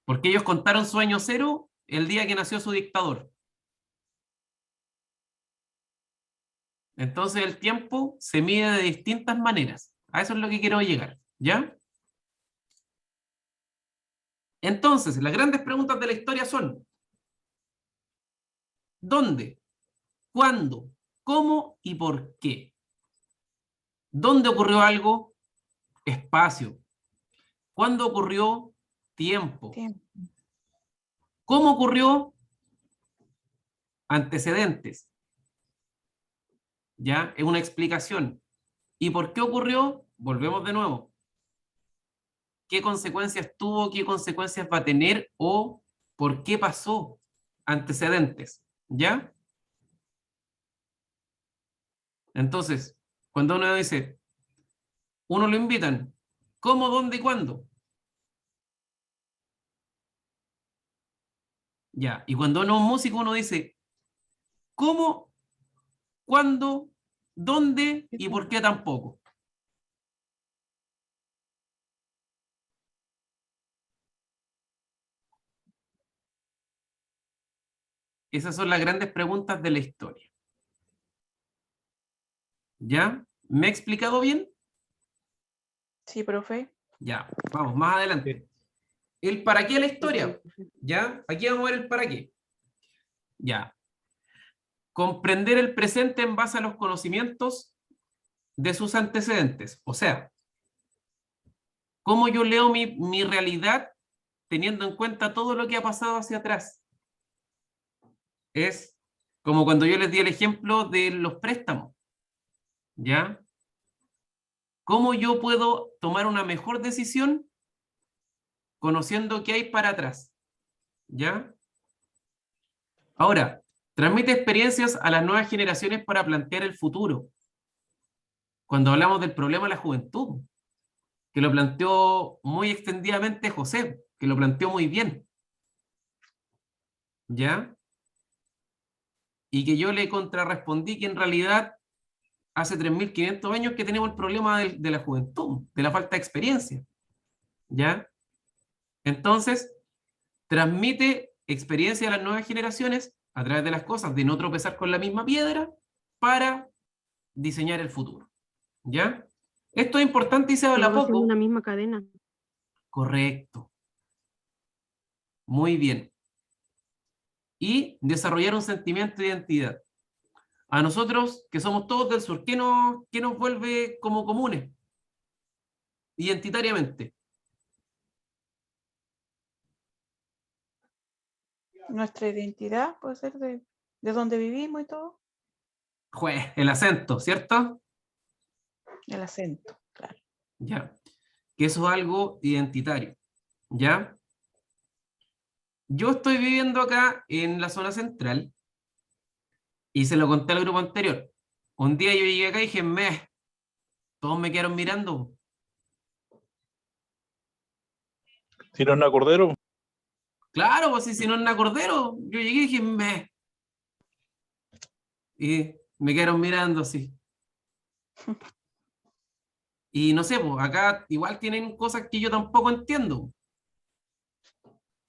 Porque ellos contaron su año cero el día que nació su dictador. Entonces el tiempo se mide de distintas maneras. A eso es lo que quiero llegar. ¿Ya? Entonces, las grandes preguntas de la historia son: ¿dónde? ¿Cuándo? ¿Cómo? ¿Y por qué? ¿Dónde ocurrió algo? Espacio. ¿Cuándo ocurrió? Tiempo. Tiempo. ¿Cómo ocurrió? Antecedentes. ¿Ya? Es una explicación. ¿Y por qué ocurrió? Volvemos de nuevo. ¿Qué consecuencias tuvo? ¿Qué consecuencias va a tener? ¿O por qué pasó? Antecedentes. ¿Ya? Entonces, cuando uno dice, uno lo invitan, ¿cómo, dónde y cuándo? Ya, y cuando uno es un músico, uno dice, ¿cómo, cuándo, dónde y por qué tampoco? Esas son las grandes preguntas de la historia. ¿Ya? ¿Me he explicado bien? Sí, profe. Ya, vamos, más adelante. El para qué de la historia. ¿Ya? Aquí vamos a ver el para qué. Ya. Comprender el presente en base a los conocimientos de sus antecedentes. O sea, cómo yo leo mi realidad teniendo en cuenta todo lo que ha pasado hacia atrás. Es como cuando yo les di el ejemplo de los préstamos. ¿Ya? ¿Cómo yo puedo tomar una mejor decisión conociendo qué hay para atrás? ¿Ya? Ahora, transmite experiencias a las nuevas generaciones para plantear el futuro. Cuando hablamos del problema de la juventud, que lo planteó muy extendidamente José, que lo planteó muy bien. ¿Ya? Y que yo le contrarrespondí que en realidad hace 3.500 años que tenemos el problema de la juventud, de la falta de experiencia. ¿Ya? Entonces, transmite experiencia a las nuevas generaciones a través de las cosas, de no tropezar con la misma piedra para diseñar el futuro. ¿Ya? Esto es importante y se habla Todo va siendo poco. una misma cadena. Correcto. Muy bien. Y desarrollar un sentimiento de identidad. A nosotros, que somos todos del sur, qué nos vuelve como comunes? Identitariamente. Nuestra identidad puede ser de dónde vivimos y todo. Juez, el acento, ¿cierto? El acento, claro. Ya. Que eso es algo identitario. ¿Ya? Yo estoy viviendo acá en la zona central y se lo conté al grupo anterior. Un día yo llegué acá y dije, todos me quedaron mirando. Tirón a Cordero. Claro, pues si no es nada Cordero. Yo llegué y dije, y me quedaron mirando así. Y no sé, pues acá igual tienen cosas que yo tampoco entiendo.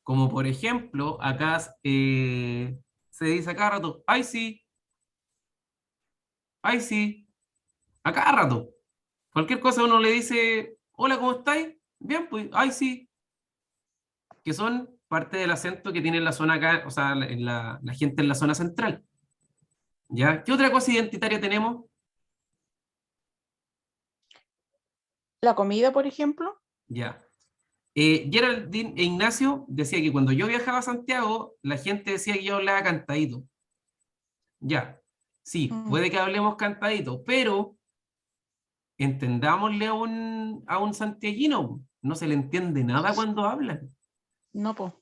Como por ejemplo, acá se dice a cada rato, ay sí, a cada rato. Cualquier cosa uno le dice, hola, ¿cómo estáis? Bien, pues, ay sí. Que son parte del acento que tiene la zona acá, o sea, la gente en la zona central. ¿Ya? ¿Qué otra cosa identitaria tenemos? La comida, por ejemplo. Ya. Geraldine e Ignacio decía que cuando yo viajaba a Santiago, la gente decía que yo hablaba cantadito. Ya, sí, puede que hablemos cantadito, pero entendámosle a un santiaguino, no se le entiende nada cuando hablan. No, pues.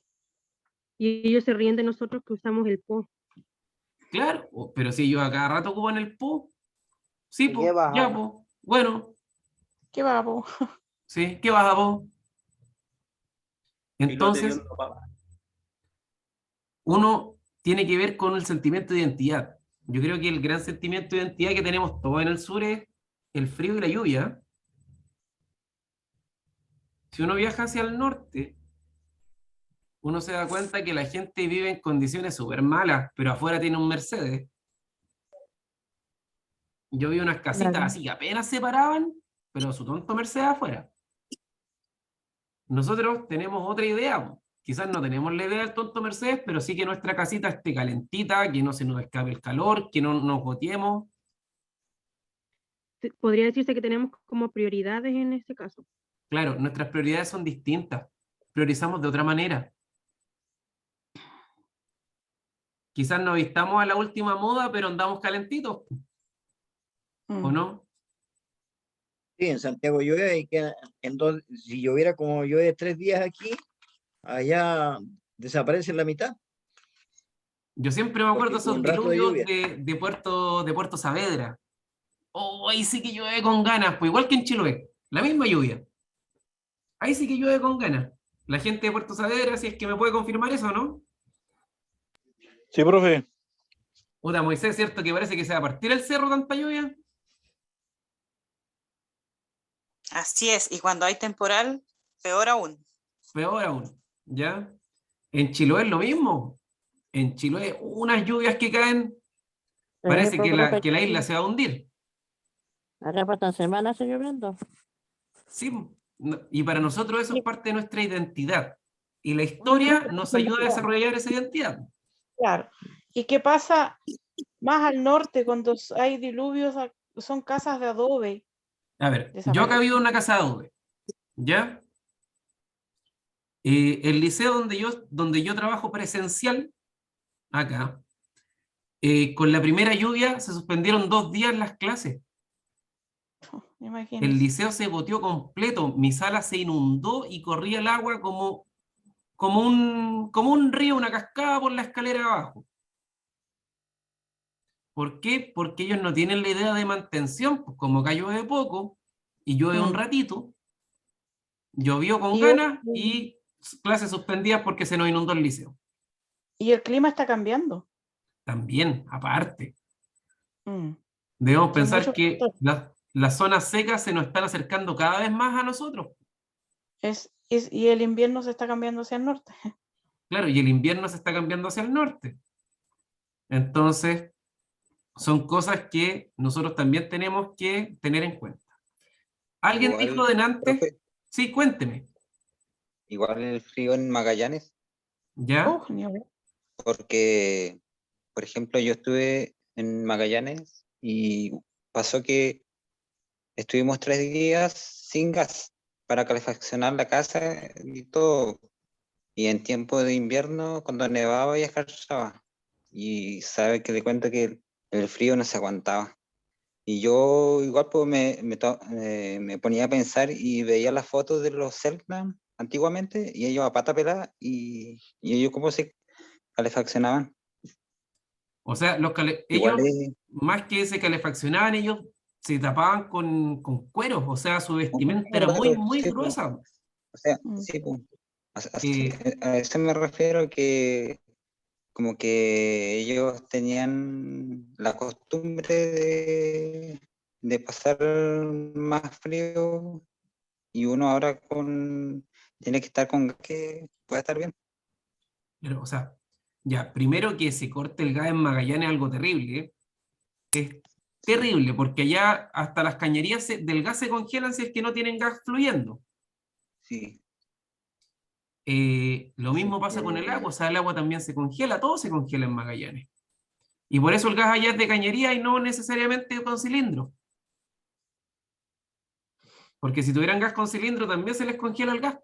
Y ellos se ríen de nosotros que usamos el po. Claro, pero si yo a cada rato ocupan el po. Sí, ¿Y po, qué va? ya, po. Bueno, ¿Qué va, po? sí, ¿qué vas a po? Entonces, uno tiene que ver con el sentimiento de identidad. Yo creo que el gran sentimiento de identidad que tenemos todos en el sur es el frío y la lluvia. Si uno viaja hacia el norte, uno se da cuenta que la gente vive en condiciones súper malas, pero afuera tiene un Mercedes. Yo vi unas casitas Claro. así que apenas se paraban, pero su tonto Mercedes afuera. Nosotros tenemos otra idea, po. Quizás no tenemos la idea del tonto Mercedes, pero sí que nuestra casita esté calentita, que no se nos escape el calor, que no nos goteemos. Podría decirse que tenemos como prioridades en este caso. Claro, nuestras prioridades son distintas. Priorizamos de otra manera. Quizás no vistamos a la última moda, pero andamos calentitos, ¿o no? Sí, en Santiago llueve y que si lloviera como llueve 3 días aquí, allá desaparece la mitad. Yo siempre me acuerdo Porque con esos un rato de diluvios lluvia. de Puerto Saavedra. Oh, ahí sí que llueve con ganas, pues igual que en Chiloé, la misma lluvia. Ahí sí que llueve con ganas. La gente de Puerto Saavedra, si es que me puede confirmar eso, ¿no? Sí, profe. Puta, Moisés, ¿es cierto que parece que se va a partir el cerro tanta lluvia? Así es, y cuando hay temporal, peor aún. Peor aún, ¿ya? En Chiloé es lo mismo. En Chiloé, unas lluvias que caen, parece pues, que profe, la isla se va a hundir. acá pasan semanas lloviendo. Sí, y para nosotros eso es parte de nuestra identidad. Y la historia nos ayuda a desarrollar esa identidad. Claro. ¿Y qué pasa más al norte cuando hay diluvios? Son casas de adobe. A ver, yo acá vivo en una casa de adobe, ¿ya? El liceo donde yo trabajo presencial, acá, con la primera lluvia se suspendieron 2 días las clases. El Imagínense. liceo se boteó completo, mi sala se inundó y corría el agua como un río, una cascada por la escalera abajo. ¿Por qué? Porque ellos no tienen la idea de mantención, pues como acá llueve poco y llueve un ratito, llovió con ganas y clases suspendidas porque se nos inundó el liceo. Y el clima está cambiando. También, aparte. Mm. Debemos Son pensar muchos que factores. las zonas secas se nos están acercando cada vez más a nosotros. Y el invierno se está cambiando hacia el norte. Claro, y el invierno se está cambiando hacia el norte. Entonces, son cosas que nosotros también tenemos que tener en cuenta. ¿Alguien Igual, dijo delante? profe, Sí, cuénteme. igual el frío en Magallanes, ¿Ya? porque, por ejemplo, yo estuve en Magallanes y pasó que estuvimos 3 días sin gas para calefaccionar la casa y todo. Y en tiempo de invierno, cuando nevaba y escarchaba. Y sabe que le cuento que el frío no se aguantaba. Y yo igual pues me ponía a pensar y veía las fotos de los Selknam antiguamente y ellos a pata pelada y ellos cómo se calefaccionaban. O sea, Igual ellos, más que se calefaccionaban, ellos se tapaban con cueros, o sea, su vestimenta era muy, muy sí, pues. gruesa. O sea, sí, pues. A eso me refiero, que como que ellos tenían la costumbre de pasar más frío y uno ahora tiene que estar con gas que pueda estar bien. Pero, o sea, ya, primero que se corte el gas en Magallanes es algo terrible, ¿eh? Es terrible, porque allá hasta las cañerías del gas se congelan si es que no tienen gas fluyendo. Sí. Lo mismo pasa con el agua, o sea, el agua también se congela, todo se congela en Magallanes. Y por eso el gas allá es de cañería y no necesariamente con cilindro. Porque si tuvieran gas con cilindro también se les congela el gas.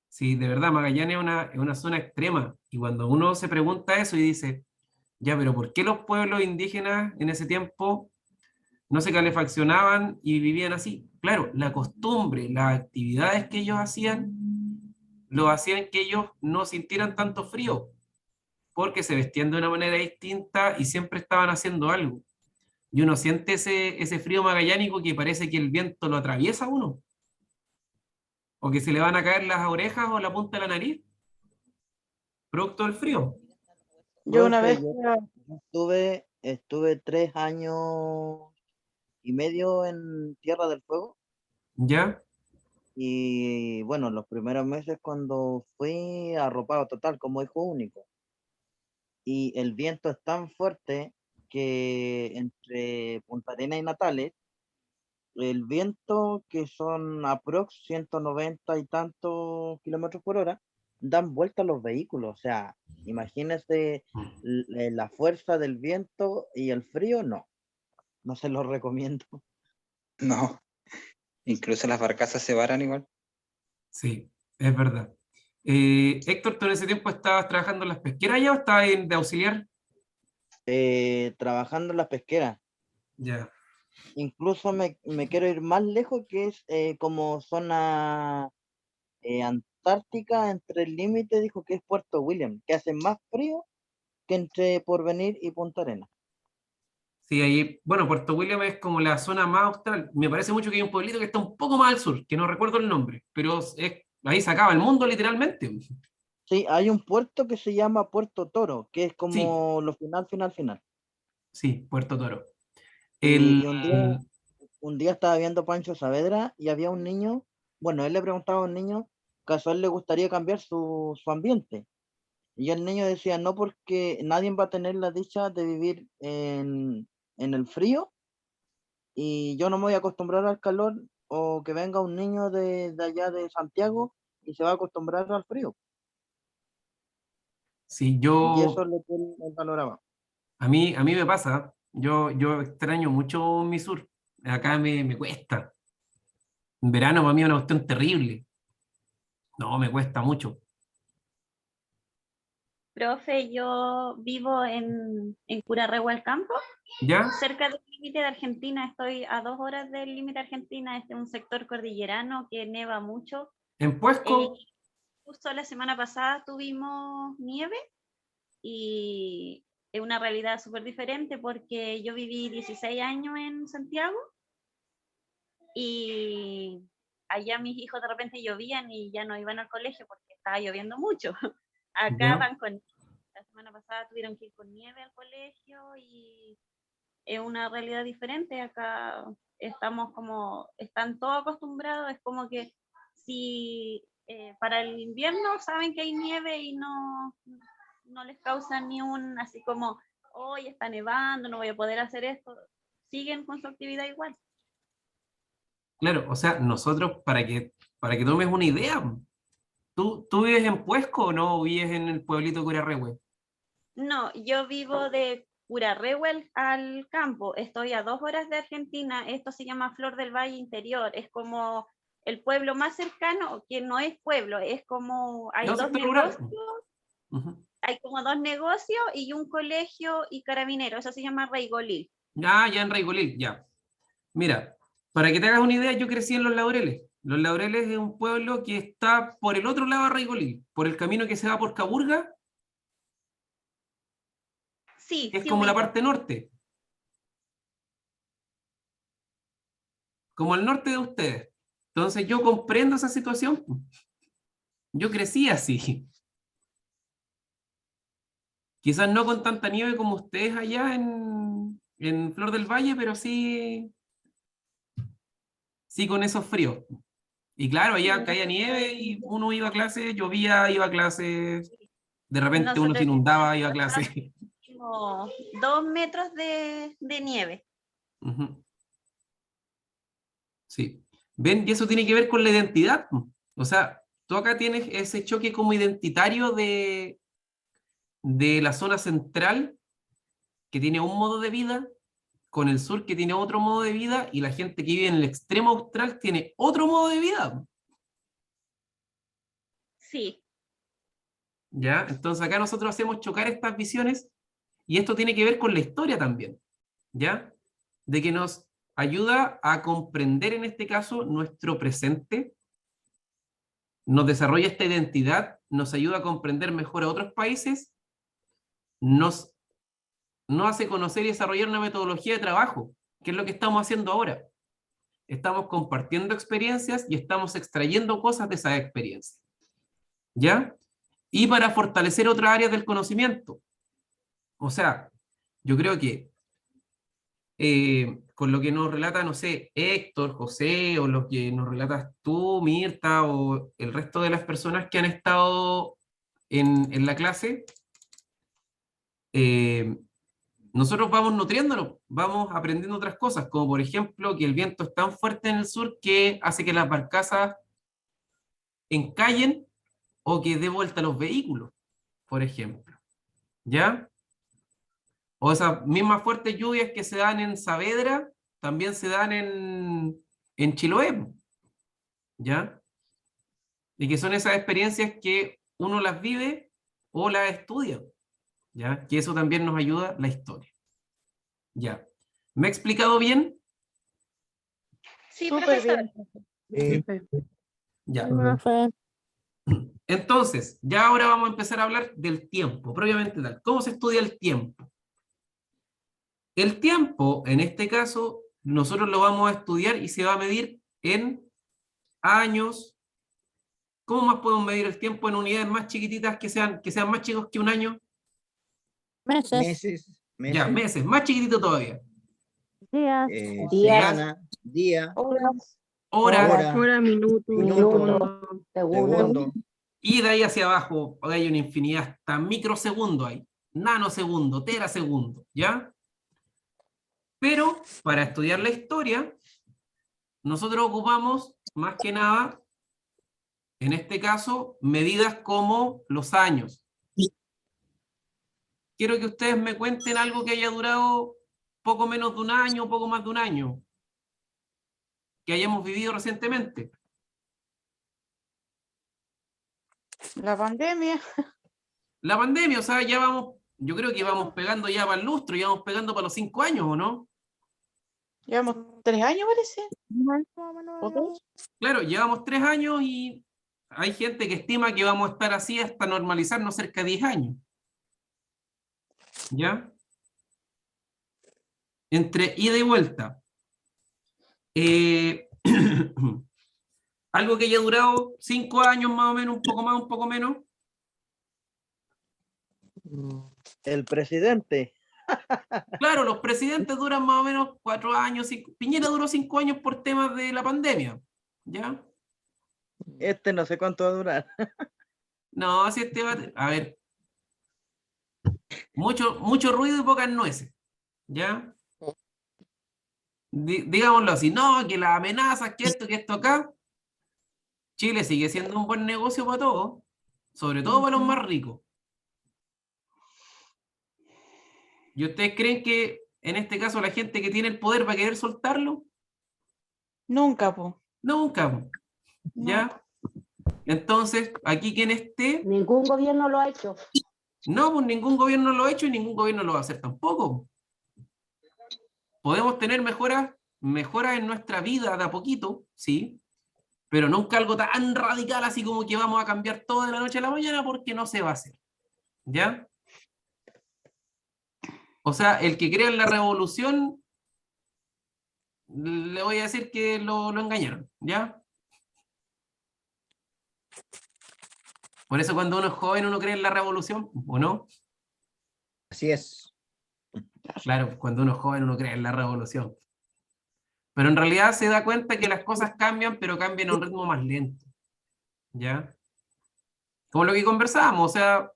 Sí, de verdad, Magallanes es una zona extrema. Y cuando uno se pregunta eso y dice, ya, pero ¿por qué los pueblos indígenas en ese tiempo no se calefaccionaban y vivían así? Claro, la costumbre, las actividades que ellos hacían, lo hacían que ellos no sintieran tanto frío, porque se vestían de una manera distinta y siempre estaban haciendo algo. Y uno siente ese frío magallánico que parece que el viento lo atraviesa a uno. o que se le van a caer las orejas o la punta de la nariz, producto del frío. Yo una Profe, vez, yo estuve 3 años y medio en Tierra del Fuego. ¿Ya? Y bueno, los primeros meses cuando fui arropado total como hijo único. Y el viento es tan fuerte que entre Punta Arenas y Natales, el viento que son aprox 190 y tantos kilómetros por hora, dan vuelta los vehículos. O sea, imagínese la fuerza del viento y el frío, no se lo recomiendo. No, incluso las barcazas se varan igual. Sí, es verdad. Héctor, ¿tú en ese tiempo estabas trabajando en las pesqueras ya o estabas de auxiliar? Trabajando en las pesqueras. Ya. Incluso me quiero ir más lejos, que es como zona antártica, entre el límite, dijo que es Puerto William, que hace más frío que entre Porvenir y Punta Arenas. Sí, ahí, bueno, Puerto William es como la zona más austral. Me parece mucho que hay un pueblito que está un poco más al sur, que no recuerdo el nombre, pero ahí se acaba el mundo literalmente. Sí, hay un puerto que se llama Puerto Toro, que es Sí, como lo final. sí, Puerto Toro. Y, El, y un día estaba viendo Pancho Saavedra y había un niño, bueno, él le preguntaba a un niño que a él le gustaría cambiar su ambiente. Y el niño decía, no, porque nadie va a tener la dicha de vivir en el frío y yo no me voy a acostumbrar al calor, o que venga un niño de allá de Santiago y se va a acostumbrar al frío. sí, Y eso es lo que él valoraba. a mí me pasa, yo extraño mucho mi sur. Acá me cuesta. En verano para mí es una cuestión terrible. No, me cuesta mucho. Profe, yo vivo en Curarrehue al Campo, ¿Ya? cerca del límite de Argentina. Estoy a 2 horas del límite de Argentina. Este es un sector cordillerano que neva mucho. En Puesco, Justo la semana pasada tuvimos nieve y es una realidad súper diferente porque yo viví 16 años en Santiago y allá mis hijos de repente llovían y ya no iban al colegio porque estaba lloviendo mucho. Acá ¿ya? van con... La semana pasada tuvieron que ir con nieve al colegio y es una realidad diferente. Acá estamos como, están todos acostumbrados, es como que si para el invierno saben que hay nieve y no les causa ni un, así como, hoy está nevando, no voy a poder hacer esto, siguen con su actividad igual. Claro, o sea, nosotros, para que tomes una idea, ¿tú vives en Puesco o no vives en el pueblito de Curarrehue? No, yo vivo de Curarrehue al Campo, estoy a 2 horas de Argentina, esto se llama Flor del Valle Interior, es como el pueblo más cercano, que no es pueblo, es como, hay Es un dos sector rural. negocios, Ujú. hay como 2 negocios y un colegio y carabineros, eso se llama Reigolí. Ya en Raigolí, ya. Mira, para que te hagas una idea, yo crecí en Los Laureles. Los Laureles es un pueblo que está por el otro lado de Raigolí, por el camino que se va por Caburga, Sí, que es sí como la ubico. parte norte, como el norte de ustedes. Entonces yo comprendo esa situación. Yo crecí así. Quizás no con tanta nieve como ustedes allá en Flor del Valle, pero sí con esos fríos. Y claro, allá caía nieve y uno iba a clase, llovía, iba a clase, de repente uno se Nosotros inundaba, iba a clase. tuvimos 2 metros de nieve. Ujú. Sí. ¿Ven? Y eso tiene que ver con la identidad. O sea, tú acá tienes ese choque como identitario de la zona central, que tiene un modo de vida, con el sur, que tiene otro modo de vida, y la gente que vive en el extremo austral tiene otro modo de vida. Sí, ¿Ya? Entonces acá nosotros hacemos chocar estas visiones, y esto tiene que ver con la historia también, ¿ya? De que nos ayuda a comprender en este caso nuestro presente, nos desarrolla esta identidad, nos ayuda a comprender mejor a otros países, nos hace conocer y desarrollar una metodología de trabajo, que es lo que estamos haciendo ahora. estamos compartiendo experiencias y estamos extrayendo cosas de esas experiencias. ¿Ya? Y para fortalecer otras áreas del conocimiento. O sea, yo creo que con lo que nos relata, no sé, Héctor, José, o lo que nos relatas tú, Mirta, o el resto de las personas que han estado en la clase, nosotros vamos nutriéndonos, vamos aprendiendo otras cosas, como por ejemplo que el viento es tan fuerte en el sur que hace que las barcazas encallen o que dé vuelta los vehículos, por ejemplo. ¿Ya? O esas mismas fuertes lluvias que se dan en Saavedra, también se dan en Chiloé. ¿Ya? Y que son esas experiencias que uno las vive o las estudia. ¿Ya? Que eso también nos ayuda la historia. ¿Ya? ¿Me he explicado bien? Sí, Súper profesor. bien. Ya. Profe. Entonces, ya ahora vamos a empezar a hablar del tiempo, propiamente tal. ¿Cómo se estudia el tiempo? El tiempo, en este caso, nosotros lo vamos a estudiar y se va a medir en años. ¿Cómo más podemos medir el tiempo en unidades más chiquititas que sean más chicos que un año? Meses, Meses, Ya, meses, meses, más chiquitito todavía. días, Días, semana, día, Horas, horas, hora, Hora, minuto, minuto, segundo. segundo. y de ahí hacia abajo hay una infinidad, hasta microsegundo hay, nanosegundo, terasegundo, ¿ya? Pero para estudiar la historia, nosotros ocupamos más que nada, en este caso, medidas como los años. Quiero que ustedes me cuenten algo que haya durado poco menos de un año, poco más de un año, que hayamos vivido recientemente. la pandemia. La pandemia, o sea, ya vamos, yo creo que vamos pegando ya para el lustro, ya vamos pegando para los 5 años, ¿o no? Llevamos 3 años, parece. ¿O 2? Claro, llevamos 3 años y hay gente que estima que vamos a estar así hasta normalizarnos cerca de 10 años. ¿Ya? Entre ida y vuelta. Algo que haya durado 5 años más o menos, un poco más, un poco menos. El presidente. Claro, los presidentes duran más o menos 4 años. Piñera duró 5 años por temas de la pandemia. ¿Ya? Este no sé cuánto va a durar. No, así este va. A ver. Mucho ruido y pocas nueces. ¿Ya? Digámoslo así. No, que las amenazas, que esto acá. Chile sigue siendo un buen negocio para todos. Sobre todo para los más ricos. ¿Y ustedes creen que en este caso la gente que tiene el poder va a querer soltarlo? Nunca, po. Nunca. No. ¿Ya? Entonces, aquí quien esté, Ningún gobierno lo ha hecho. no, pues ningún gobierno lo ha hecho y ningún gobierno lo va a hacer tampoco. Podemos tener mejoras en nuestra vida de a poquito, sí, pero nunca algo tan radical así como que vamos a cambiar todo de la noche a la mañana porque no se va a hacer. ¿Ya? O sea, el que crea en la revolución, le voy a decir que lo engañaron, ¿ya? Por eso cuando uno es joven uno cree en la revolución, ¿o no? Así es. Claro, cuando uno es joven uno cree en la revolución. Pero en realidad se da cuenta que las cosas cambian, pero cambian a un ritmo más lento. ¿Ya? Como lo que conversábamos, o sea,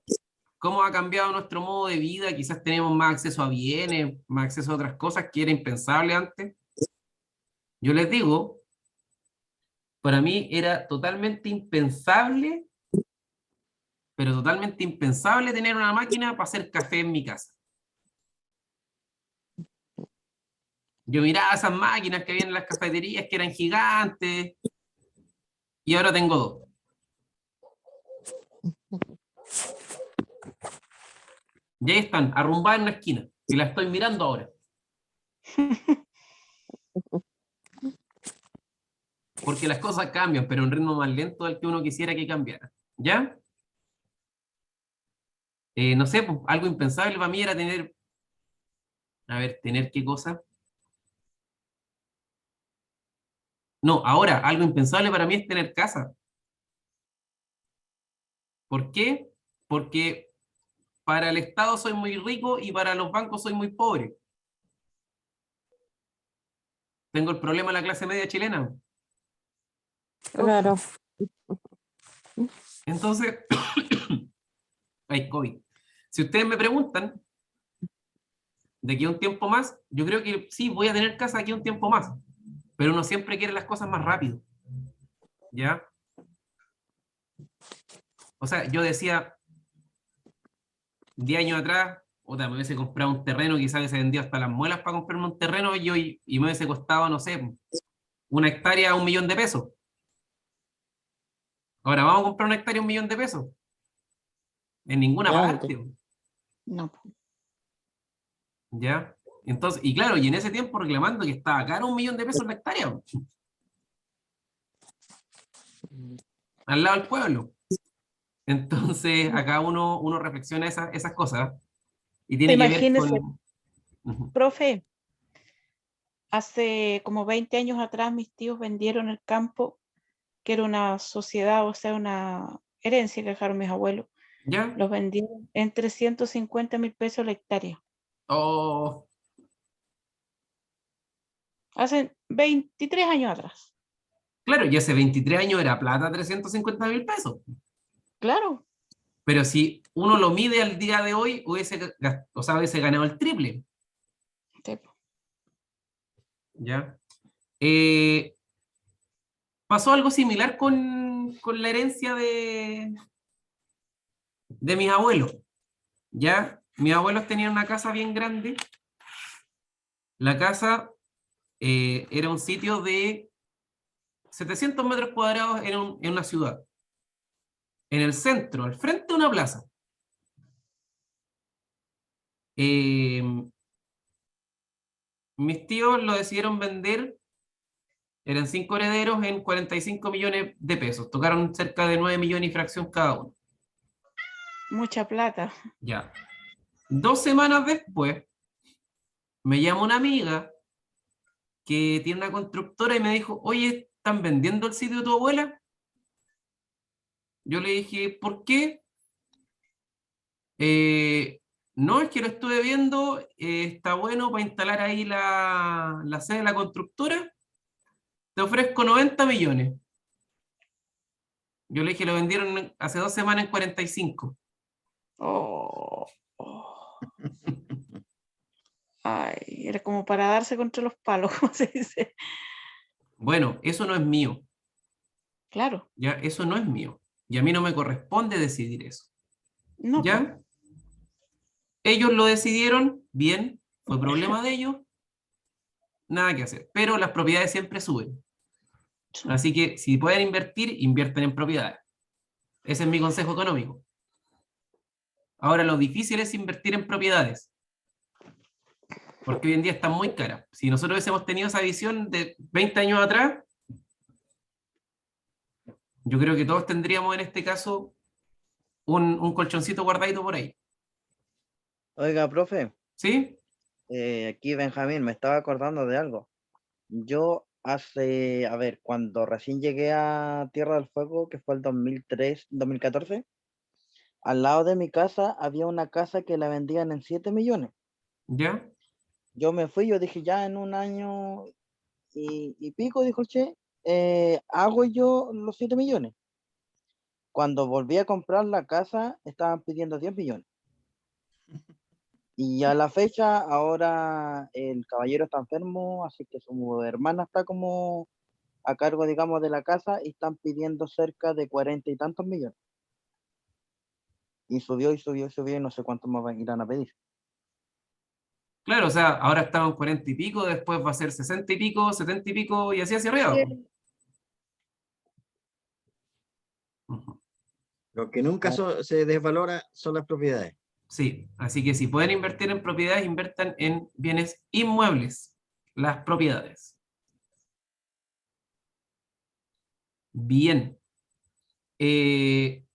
cómo ha cambiado nuestro modo de vida, quizás tenemos más acceso a bienes, más acceso a otras cosas que era impensable antes. Yo les digo, para mí era totalmente impensable, pero totalmente impensable tener una máquina para hacer café en mi casa. Yo miraba esas máquinas que había en las cafeterías que eran gigantes y ahora tengo 2. Y ahí están, arrumbadas en una esquina y la estoy mirando ahora. Porque las cosas cambian, pero a un ritmo más lento del que uno quisiera que cambiara. ¿Ya? No sé, pues, algo impensable para mí era tener... A ver, ¿tener qué cosa? No, ahora, algo impensable para mí es tener casa. ¿Por qué? Porque para el Estado soy muy rico y para los bancos soy muy pobre. Tengo el problema de la clase media chilena. Claro. Entonces, hay COVID. Si ustedes me preguntan, de aquí a un tiempo más, yo creo que sí, voy a tener casa aquí un tiempo más, pero uno siempre quiere las cosas más rápido, ¿ya? O sea, yo decía, 10 años atrás, me hubiese comprado un terreno, quizás se vendió hasta las muelas para comprarme un terreno y me hubiese costado, no sé, 1 hectárea, 1 millón de pesos. Ahora, ¿vamos a comprar 1 hectárea, 1 millón de pesos? En ninguna parte. No. ¿Ya? Entonces, y claro, y en ese tiempo reclamando que estaba caro 1 millón de pesos la hectárea. Al lado del pueblo. Entonces, acá uno reflexiona esas cosas y tiene que ver Imagínese, con... profe, hace como 20 años atrás mis tíos vendieron el campo, que era una sociedad, o sea, una herencia que dejaron mis abuelos. ¿Ya? Los vendieron en 350.000 pesos la hectárea. Oh, Hace 23 años atrás. claro, y hace 23 años era plata 350.000 pesos. Claro. Pero si uno lo mide al día de hoy, hubiese ganado el triple. Sí. ¿Ya? Pasó algo similar con la herencia de mis abuelos. ¿Ya? Mis abuelos tenían una casa bien grande. La casa era un sitio de 700 metros cuadrados en una ciudad. En el centro, al frente de una plaza. Mis tíos lo decidieron vender, eran 5 herederos, en 45 millones de pesos. Tocaron cerca de 9 millones y fracción cada uno. Mucha plata. Ya. 2 semanas después, me llama una amiga que tiene una constructora y me dijo, oye, ¿están vendiendo el sitio de tu abuela? Yo le dije, ¿por qué? No, es que lo estuve viendo, está bueno para instalar ahí la sede de la constructora. Te ofrezco 90 millones. Yo le dije, lo vendieron hace 2 semanas en 45. Oh. Ay, era como para darse contra los palos, como se dice. Bueno, eso no es mío. Claro. Ya, eso no es mío. Y a mí no me corresponde decidir eso. No. ¿Ya? Ellos lo decidieron, bien, fue problema de ellos, nada que hacer. Pero las propiedades siempre suben. Así que si pueden invertir, invierten en propiedades. Ese es mi consejo económico. Ahora, lo difícil es invertir en propiedades. Porque hoy en día están muy caras. Si nosotros hubiésemos tenido esa visión de 20 años atrás, yo creo que todos tendríamos en este caso un colchoncito guardadito por ahí. Oiga, profe. ¿Sí? Aquí Benjamín, me estaba acordando de algo. Yo cuando recién llegué a Tierra del Fuego, que fue el 2014, al lado de mi casa había una casa que la vendían en 7 millones. ¿Ya? Yo me fui, yo dije, ya en un año y pico, dijo el Che, hago yo los 7 millones. Cuando volví a comprar la casa, estaban pidiendo 10 millones. Y a la fecha, ahora el caballero está enfermo, así que su hermana está como a cargo, digamos, de la casa y están pidiendo cerca de 40 y tantos millones. Y subió y no sé cuánto más irán a pedir. Claro, o sea, ahora estamos en 40 y pico, después va a ser 60 y pico, 70 y pico, y así hacia arriba. Lo que nunca se desvalora son las propiedades. Sí, así que si pueden invertir en propiedades, inviertan en bienes inmuebles, las propiedades. Bien. En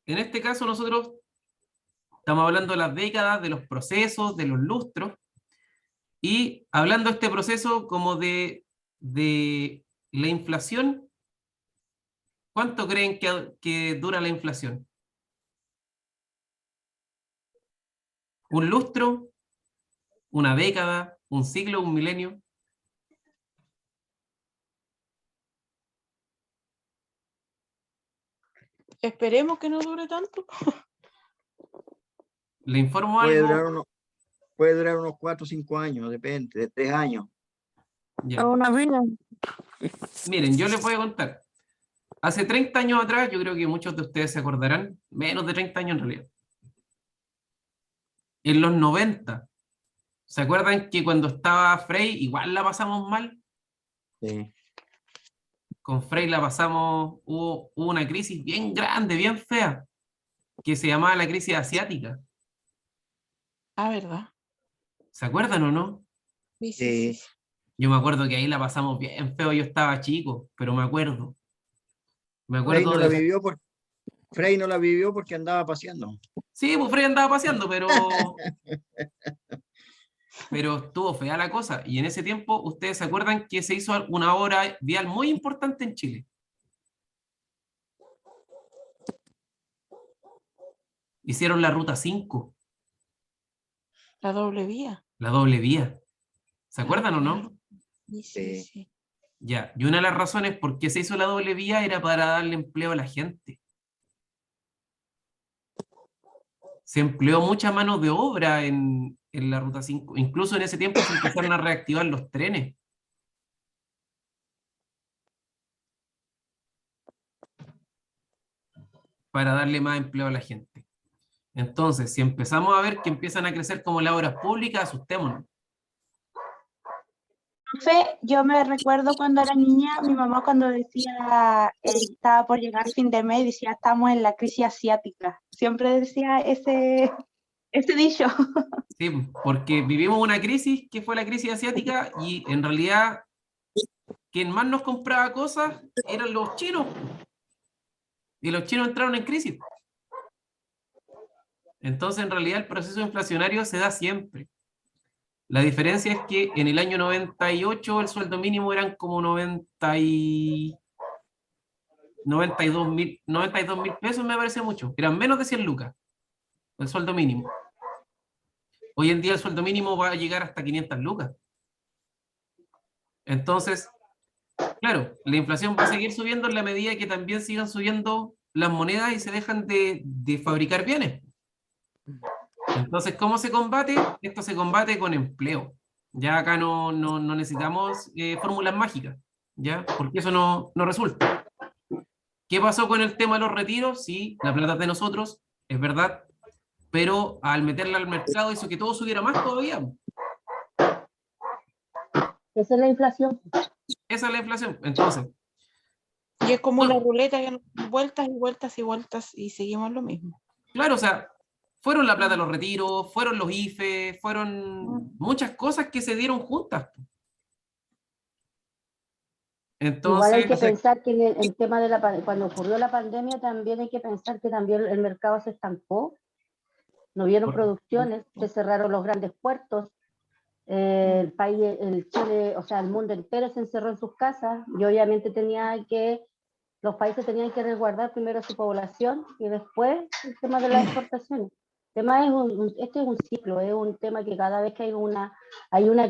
este caso nosotros estamos hablando de las décadas, de los procesos, de los lustros, y hablando de este proceso como de de la inflación, ¿cuánto creen que dura la inflación? ¿Un lustro? ¿Una década? ¿Un siglo? ¿Un milenio? Esperemos que no dure tanto. Le informo Puede algo. durar unos 4 o 5 años, depende, de 3 años. Ya. Una vida. Miren, yo les voy a contar. Hace 30 años atrás, yo creo que muchos de ustedes se acordarán, menos de 30 años en realidad. En los 90, ¿se acuerdan que cuando estaba Frei igual la pasamos mal? Sí. Con Frei la pasamos, hubo una crisis bien grande, bien fea, que se llamaba la crisis asiática. Ah, ¿verdad? ¿Se acuerdan o no? Sí, sí, sí. Yo me acuerdo que ahí la pasamos bien feo, yo estaba chico, pero me acuerdo. Me Frei acuerdo no la de... vivió Frei no la vivió porque andaba paseando. Sí, pues Frei andaba paseando, pero estuvo fea la cosa. Y en ese tiempo, ¿ustedes se acuerdan que se hizo una obra vial muy importante en Chile? Hicieron la Ruta 5, La doble vía. la doble vía. ¿Se Ah, acuerdan o no? claro. Sí, sí, sí. Ya, y una de las razones por qué se hizo la doble vía era para darle empleo a la gente. Se empleó mucha mano de obra en la Ruta 5. Incluso en ese tiempo se empezaron a reactivar los trenes. Para darle más empleo a la gente. Entonces, si empezamos a ver que empiezan a crecer como las obras públicas, asustémonos. Profe, yo me recuerdo cuando era niña, mi mamá cuando decía, estaba por llegar fin de mes, decía, estamos en la crisis asiática. Siempre decía ese dicho. Sí, porque vivimos una crisis que fue la crisis asiática y en realidad quien más nos compraba cosas eran los chinos. Y los chinos entraron en crisis. Entonces, en realidad, el proceso inflacionario se da siempre. La diferencia es que en el año 98 el sueldo mínimo eran como 92.000 pesos, me parece mucho. Eran menos de 100 lucas el sueldo mínimo. Hoy en día el sueldo mínimo va a llegar hasta 500 lucas. Entonces, claro, la inflación va a seguir subiendo en la medida que también sigan subiendo las monedas y se dejan de fabricar bienes. Entonces, ¿cómo se combate? Esto se combate con empleo. Ya acá no necesitamos fórmulas mágicas, ¿ya? Porque eso no resulta. ¿Qué pasó con el tema de los retiros? Sí, la plata es de nosotros, es verdad, pero al meterla al mercado hizo que todo subiera más todavía. Esa es la inflación. Esa es la inflación. Entonces, Y es como no, la ruleta, que vueltas y vueltas y vueltas y seguimos lo mismo. claro, o sea, fueron la plata de los retiros, fueron los IFE, fueron muchas cosas que se dieron juntas. Igual hay que Entonces, pensar que en el tema de cuando ocurrió la pandemia también hay que pensar que también el mercado se estancó, no vieron producciones, se cerraron los grandes puertos, el país, el Chile, o sea, el mundo entero se encerró en sus casas y obviamente los países tenían que resguardar primero su población y después el tema de las exportaciones. El tema este es un ciclo, es un tema que cada vez que hay una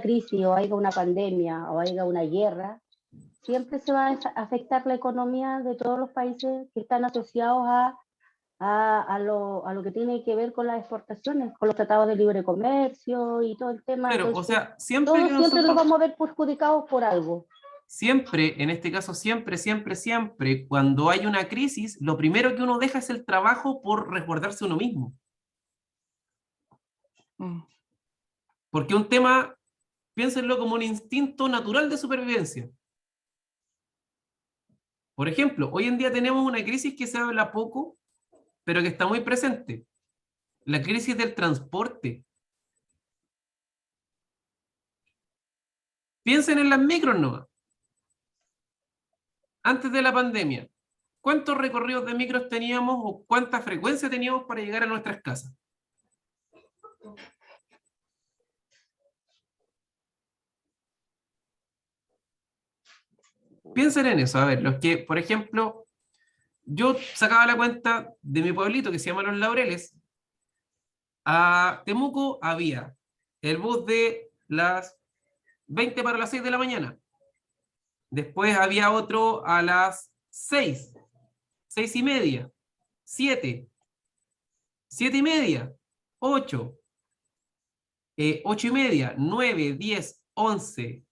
crisis o hay una pandemia o hay una guerra, siempre se va a afectar la economía de todos los países que están asociados a lo que tiene que ver con las exportaciones, con los tratados de libre comercio y todo el tema. claro, o Entonces, sea, siempre todos que siempre nos nosotros, vamos a ver perjudicados por algo. siempre, en este caso, siempre, cuando hay una crisis, lo primero que uno deja es el trabajo por resguardarse uno mismo. Porque un tema, piénsenlo como un instinto natural de supervivencia. Por ejemplo, hoy en día tenemos una crisis que se habla poco, pero que está muy presente. La crisis del transporte. Piensen en las micros nomás. Antes de la pandemia, ¿cuántos recorridos de micros teníamos o cuánta frecuencia teníamos para llegar a nuestras casas? Piensen en eso, a ver, los que, por ejemplo, yo sacaba la cuenta de mi pueblito que se llama Los Laureles, a Temuco había el bus de las 20 para las 6 de la mañana. Después había otro a las 6, 6:30, 7, 7:30, 8, 8:30, 9, 10, 11.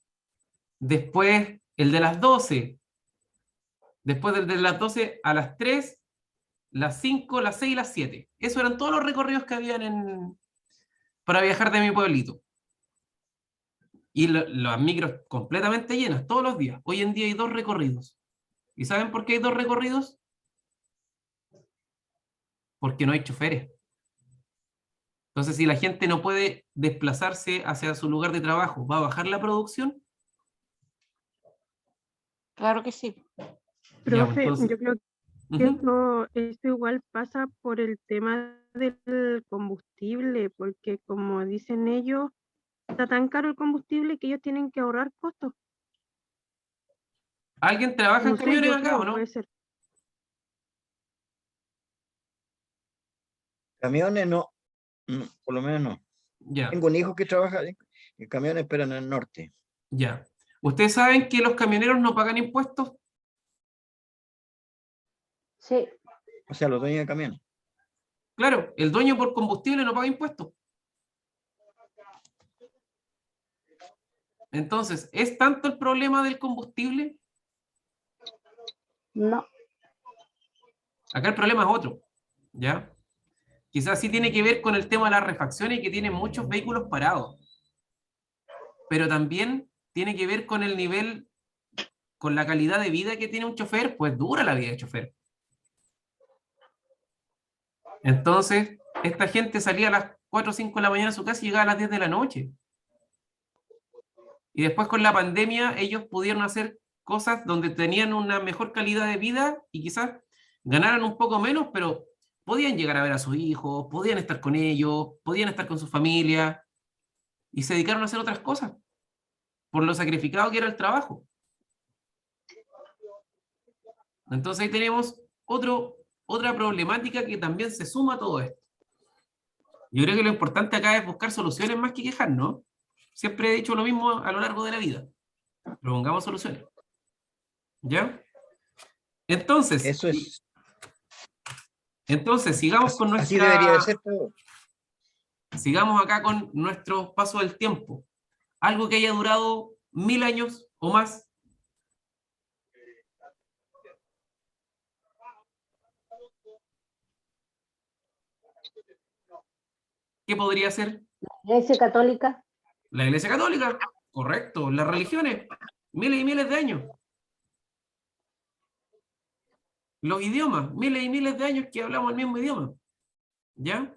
Después el de las 12. Después del de las 12 a las 3, las 5, las 6 y las 7. Esos eran todos los recorridos que habían para viajar de mi pueblito. Y las micros completamente llenas todos los días. Hoy en día hay 2 recorridos. ¿Y saben por qué hay 2 recorridos? Porque no hay choferes. Entonces, si la gente no puede desplazarse hacia su lugar de trabajo, ¿va a bajar la producción? Claro que sí. Ya, Profe, entonces, yo creo que esto igual pasa por el tema del combustible, porque como dicen ellos, está tan caro el combustible que ellos tienen que ahorrar costos. ¿alguien trabaja en No sé, camiones yo acá creo, o no? puede ser. Camiones no, por lo menos no. Ya, Tengo un hijo que trabaja en camiones, pero en el norte. ya. ¿Ustedes saben que los camioneros no pagan impuestos? Sí, O sea, los dueños de camiones. Claro, el dueño por combustible no paga impuestos. Entonces, ¿es tanto el problema del combustible? no. Acá el problema es otro, ¿ya? Quizás sí tiene que ver con el tema de las refacciones y que tienen muchos vehículos parados. Pero también tiene que ver con el nivel, con la calidad de vida que tiene un chofer, pues dura la vida de chofer. Entonces, esta gente salía a las 4 o 5 de la mañana a su casa y llegaba a las 10 de la noche. Y después con la pandemia ellos pudieron hacer cosas donde tenían una mejor calidad de vida y quizás ganaran un poco menos, pero podían llegar a ver a sus hijos, podían estar con ellos, podían estar con su familia y se dedicaron a hacer otras cosas por lo sacrificado que era el trabajo. Entonces ahí tenemos otra problemática que también se suma a todo esto. Yo creo que lo importante acá es buscar soluciones más que quejar, ¿no? Siempre he dicho lo mismo a lo largo de la vida. Propongamos soluciones. ¿Ya? Entonces, Eso es, sigamos con así debería de nuestra, ser todo. sigamos acá con nuestro paso del tiempo. Algo que haya durado 1000 años o más. ¿Qué podría ser? La Iglesia Católica, La Iglesia Católica, correcto. Las religiones, miles y miles de años. Los idiomas, miles y miles de años que hablamos el mismo idioma. ¿Ya?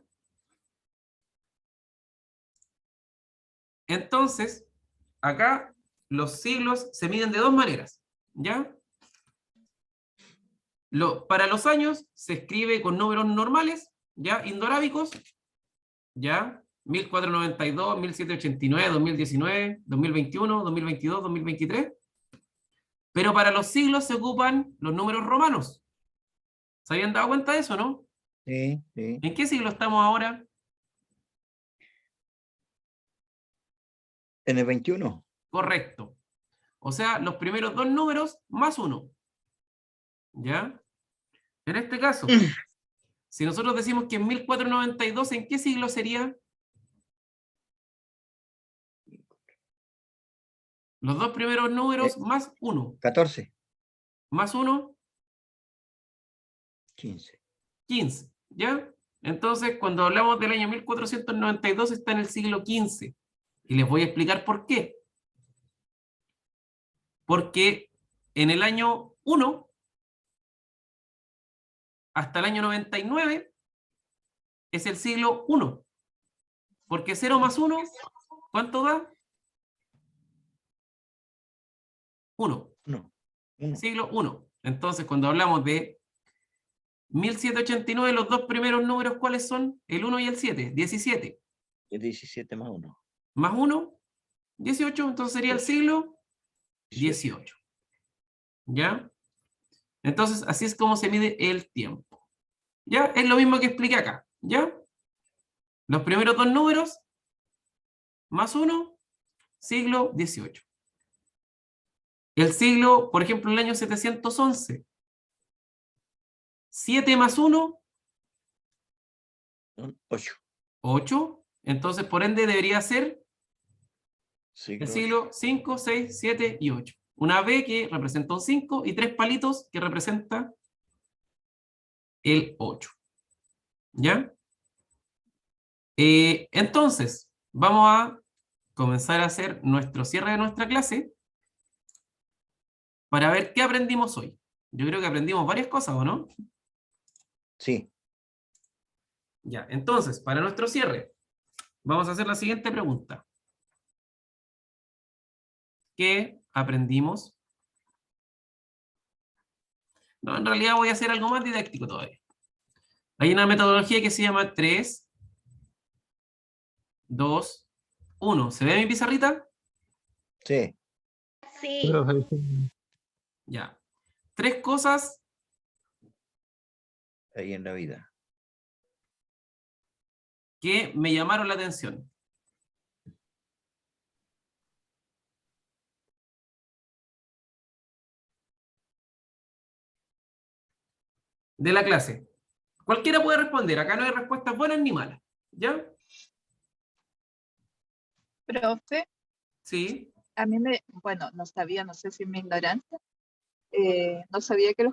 Entonces, acá los siglos se miden de 2 maneras. ¿Ya? Para los años se escribe con números normales, ¿ya? Indoarábicos, ¿ya? 1492, 1789, 2019, 2021, 2022, 2023. Pero para los siglos se ocupan los números romanos. ¿Se habían dado cuenta de eso, no? Sí, sí. ¿En qué siglo estamos ahora? En el 21. Correcto. O sea, los primeros 2 números más 1. ¿Ya? En este caso, si nosotros decimos que en 1492, ¿en qué siglo sería? Los 2 primeros números más 1. 14. Más 1, 15. 15. ¿Ya? Entonces, cuando hablamos del año 1492, está en el siglo XV. Y les voy a explicar por qué. Porque en el año 1 hasta el año 99 es el siglo 1. Porque 0 más 1, ¿cuánto da? 1. No. Siglo 1. Entonces, cuando hablamos de 1789, los 2 primeros números, ¿cuáles son? El 1 y el 7. 17. Es 17 más 1. Más 1, 18. Entonces sería el siglo 18. 18. ¿Ya? Entonces, así es como se mide el tiempo. ¿Ya? Es lo mismo que expliqué acá. ¿Ya? Los primeros dos números, más 1, siglo XVIII. El siglo, por ejemplo, el año 711. 7 más 1, 8. 8. Entonces, por ende, debería ser Siglo el siglo 5, 6, 7 y 8. Una B que representa un 5 y 3 palitos que representa el 8. ¿Ya? Entonces, vamos a comenzar a hacer nuestro cierre de nuestra clase para ver qué aprendimos hoy. Yo creo que aprendimos varias cosas, ¿o no? Sí. Ya, entonces, para nuestro cierre, vamos a hacer la siguiente pregunta. ¿Qué aprendimos? No, en realidad voy a hacer algo más didáctico todavía. Hay una metodología que se llama 3, 2, 1. ¿Se ve mi pizarrita? Sí. Sí. Profe, sí. Ya. 3 cosas Ahí en la vida. que me llamaron la atención. De la clase. Cualquiera puede responder. Acá no hay respuestas buenas ni malas. ¿Ya? Profe, Sí. a mí bueno, no sabía, no sé si me ignorancia, no sabía que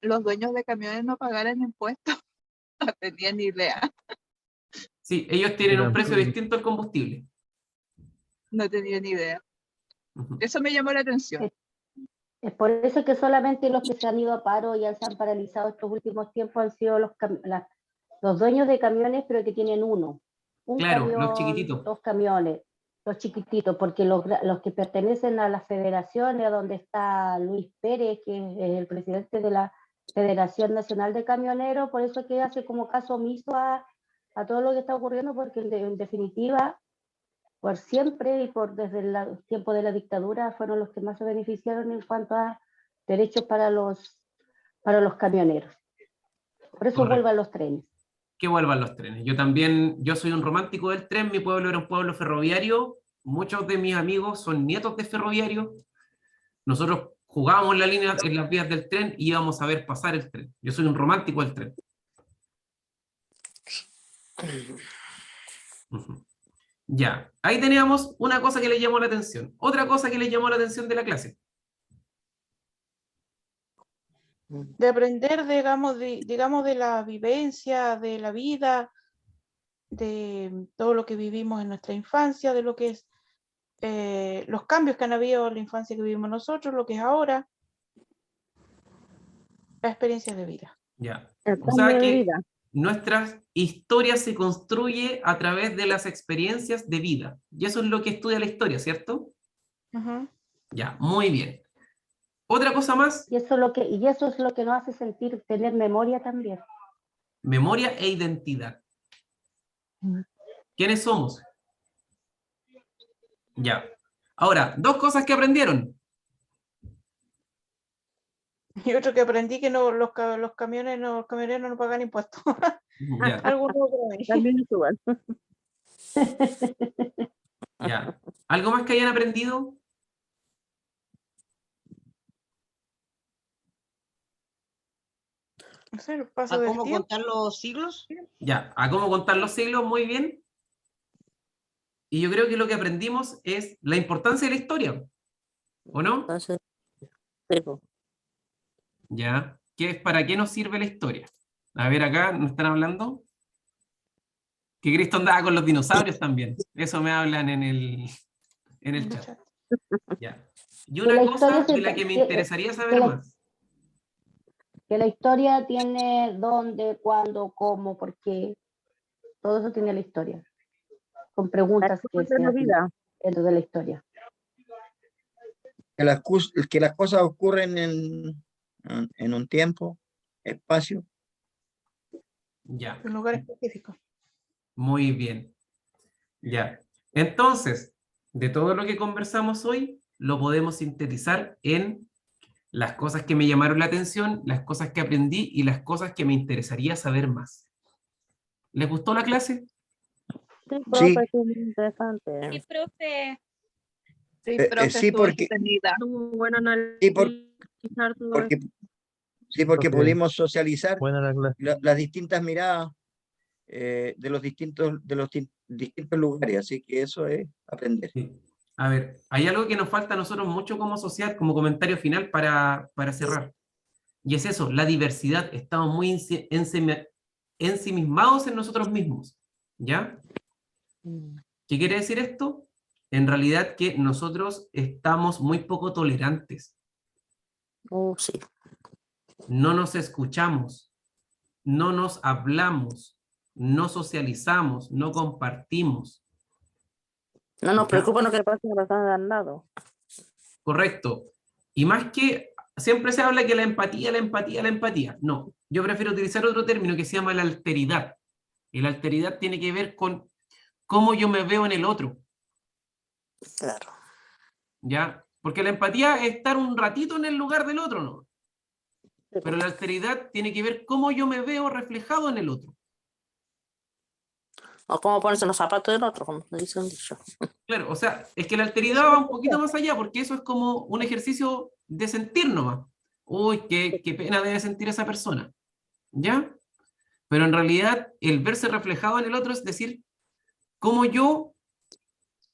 los dueños de camiones no pagaran impuestos, no tenía ni idea, Sí, ellos Yo tienen un precio tampoco. distinto al combustible. no tenía ni idea. Ujú. Eso me llamó la atención. Es por eso que solamente los que se han ido a paro y se han paralizado estos últimos tiempos han sido los dueños de camiones, pero que tienen un Claro, los camión, chiquititos. 2 camiones, los chiquititos, porque los que pertenecen a las federaciones, a donde está Luis Pérez, que es el presidente de la Federación Nacional de Camioneros, por eso que hace como caso omiso a todo lo que está ocurriendo, porque en definitiva, por siempre y desde el tiempo de la dictadura, fueron los que más se beneficiaron en cuanto a derechos para los camioneros. Por eso Correcto. vuelvan los trenes. Que vuelvan los trenes. Yo también, yo soy un romántico del tren, mi pueblo era un pueblo ferroviario, muchos de mis amigos son nietos de ferroviarios, nosotros jugábamos en la línea, en las vías del tren y íbamos a ver pasar el tren. Yo soy un romántico del tren. Ujú. Ya, ahí teníamos una cosa que les llamó la atención. Otra cosa que les llamó la atención de la clase. De aprender, digamos, de la vivencia, de la vida, de todo lo que vivimos en nuestra infancia, de lo que es los cambios que han habido en la infancia que vivimos nosotros, lo que es ahora, la experiencia de vida. Ya. El O sea cambio de que vida. nuestra historia se construye a través de las experiencias de vida. Y eso es lo que estudia la historia, ¿cierto? Ujú. Ya, muy bien. Otra cosa más, Y eso es lo que nos hace sentir, tener memoria también. memoria e identidad. ¿Quiénes somos? Ya. Ahora, 2 cosas que aprendieron. Y otro que aprendí que no, los camioneros no pagan impuestos. Ya, Algo nuevo para mí. También es igual. ya. ¿Algo más que hayan aprendido? No sé, el paso ¿A del cómo tiempo. contar los siglos? Ya, a cómo contar los siglos, muy bien. Y yo creo que lo que aprendimos es la importancia de la historia, ¿o no? Ya, ¿para qué nos sirve la historia? A ver, acá nos están hablando que Cristo andaba con los dinosaurios también. Eso me hablan en el chat. Ya. Y Que una la cosa historia de la que me interesaría saber más. que la historia tiene dónde, cuándo, cómo, por qué. Todo eso tiene la historia. Con preguntas que se hacen dentro de la historia. Que las cosas ocurren en un tiempo, espacio. Ya. En lugar específico. Muy bien. Ya. Entonces, de todo lo que conversamos hoy, lo podemos sintetizar en las cosas que me llamaron la atención, las cosas que aprendí y las cosas que me interesaría saber más. ¿Les gustó la clase? Sí, Sí, profe, estuvo muy interesante. Sí, profe. Sí, eh, profe, sí, estuvo porque, entretenida. Estuvo bueno sí, analizar todo porque, eso. sí, porque Profe, pudimos socializar buena la clase. las distintas miradas de los distintos lugares, así que eso es aprender. Sí. A ver, hay algo que nos falta a nosotros mucho como sociedad, como comentario final para cerrar. Y es eso, la diversidad. Estamos muy ensimismados en nosotros mismos. ¿Ya? ¿Qué quiere decir esto? En realidad que nosotros estamos muy poco tolerantes. Sí. No nos escuchamos, no nos hablamos, no socializamos, no compartimos. No nos ¿Ya? preocupa lo que pasa en la persona de al lado. Correcto. Y más que, siempre se habla que la empatía, la empatía, la empatía. No, yo prefiero utilizar otro término que se llama la alteridad. Y la alteridad tiene que ver con cómo yo me veo en el otro. Claro. ¿Ya? Porque la empatía es estar un ratito en el lugar del otro, ¿no? Sí, Pero la alteridad tiene que ver cómo yo me veo reflejado en el otro. o cómo ponerse en los zapatos del otro, como dice un dicho. Claro, o sea, es que la alteridad va un poquito más allá, porque eso es como un ejercicio de sentir nomás. Uy, qué pena debe sentir esa persona. ¿Ya? Pero en realidad el verse reflejado en el otro es decir, cómo yo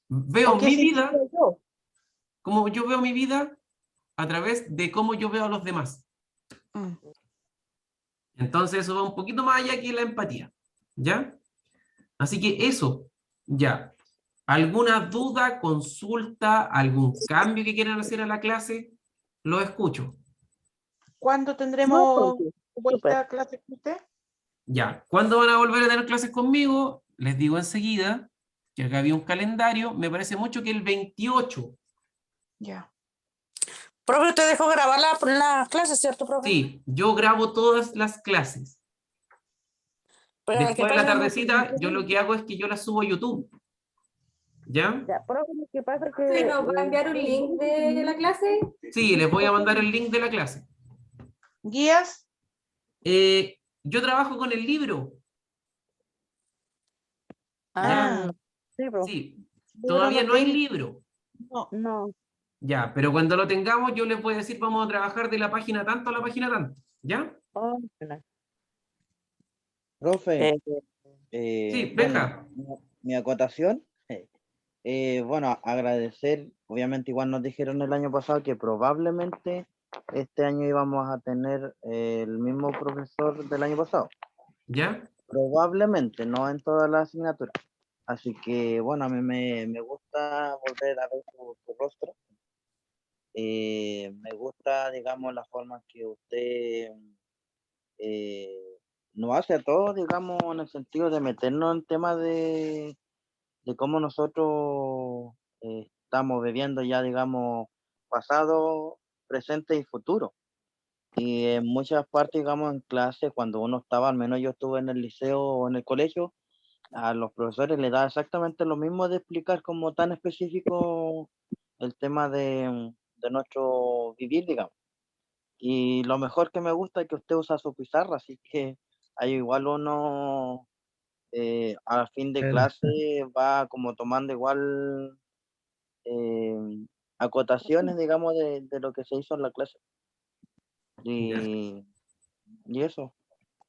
veo mi vida, cómo yo veo mi vida a través de cómo yo veo a los demás. Entonces eso va un poquito más allá que la empatía. ¿Ya? Así que eso, ya. ¿Alguna duda, consulta, algún cambio que quieran hacer a la clase? Lo escucho. ¿Cuándo No, tendremos profe, vuelta súper. a clase con usted? Ya. ¿Cuándo van a volver a tener clases conmigo? Les digo enseguida que acá había un calendario. Me parece mucho que el 28. Ya. Profe, ¿usted dejó grabar la clase, cierto, profe? Sí, yo grabo todas las clases. Pero lo que Después de la pasa es tardecita, yo lo que hago es que yo las subo a YouTube. ¿Ya? Ya, profe, lo que pasa es ¿Sí que... nos va a enviar un link de la clase? Sí, les voy a mandar el link de la clase. ¿Guías? Yo trabajo con el libro. Ah, sí, profe. Sí, Libro todavía no no hay tengo. libro. No. No. Ya, pero cuando lo tengamos, yo les voy a decir, vamos a trabajar de la página tanto a la página tanto. ¿Ya? Oh, no. Profe, Sí, bueno, deja. mi acotación, bueno, agradecer, obviamente igual nos dijeron el año pasado que probablemente este año íbamos a tener el mismo profesor del año pasado. ¿Ya? Probablemente, no en todas las asignaturas. Así que, bueno, a mí me gusta volver a ver su rostro. Me gusta, digamos, la forma que usted nos hace a todos, digamos, en el sentido de meternos en temas de cómo nosotros estamos viviendo ya, digamos, pasado, presente y futuro. Y en muchas partes, digamos, en clase, cuando uno estaba, al menos yo estuve en el liceo o en el colegio, a los profesores les da exactamente lo mismo de explicar como tan específico el tema de nuestro vivir, digamos. Y lo mejor que me gusta es que usted usa su pizarra, así que ahí igual uno a fin de clase va como tomando igual eh, acotaciones, digamos, de lo que se hizo en la clase. Y eso.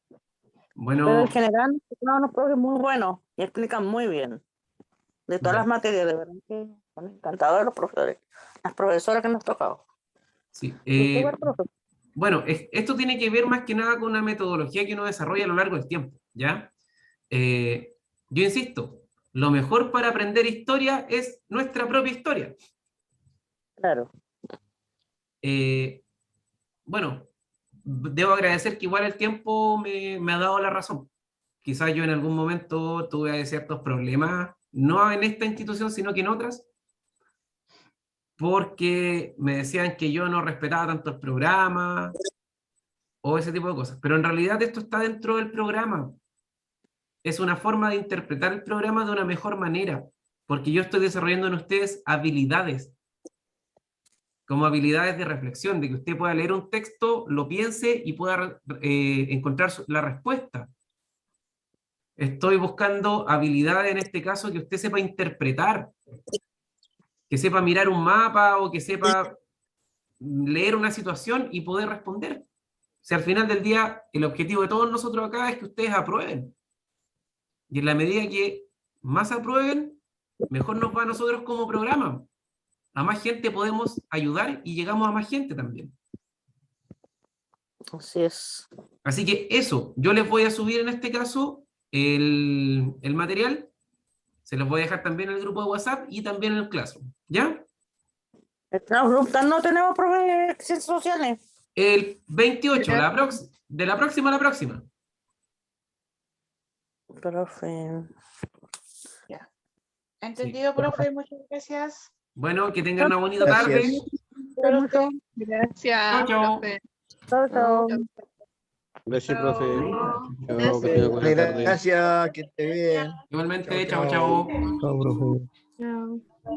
Pero Bueno, en general, son unos profes muy buenos y explican muy bien. De todas ya. las materias, de verdad que son encantadores los profesores, las profesoras que nos tocado. Sí. ¿Y usted, buen profe? Bueno, esto tiene que ver más que nada con una metodología que uno desarrolla a lo largo del tiempo, ¿ya? Yo insisto, lo mejor para aprender historia es nuestra propia historia. Claro. Bueno, debo agradecer que igual el tiempo me ha dado la razón. Quizás yo en algún momento tuve ciertos problemas, no en esta institución, sino que en otras, porque me decían que yo no respetaba tanto el programa o ese tipo de cosas. Pero en realidad esto está dentro del programa. Es una forma de interpretar el programa de una mejor manera, porque yo estoy desarrollando en ustedes habilidades. como habilidades de reflexión, de que usted pueda leer un texto, lo piense y pueda encontrar la respuesta. Estoy buscando habilidades en este caso que usted sepa interpretar, que sepa mirar un mapa o que sepa leer una situación y poder responder. O sea, al final del día, el objetivo de todos nosotros acá es que ustedes aprueben. Y en la medida que más aprueben, mejor nos va a nosotros como programa. A más gente podemos ayudar y llegamos a más gente también. Así es. Así que eso, yo les voy a subir en este caso el material, se los voy a dejar también en el grupo de WhatsApp y también en el Classroom, ¿ya? No tenemos problemas de ciencias sociales. El 28, de la próxima a la próxima. Profe. Ya. Entendido, profe, muchas gracias. Bueno, que tengan una bonita tarde. Gracias, Chao, chao. profe. Chao. Gracias, profe. Chao, Gracias. que tenga buena tarde. Gracias, que esté bien. Igualmente, Chao, chao, chao. Chao, profe. Chao.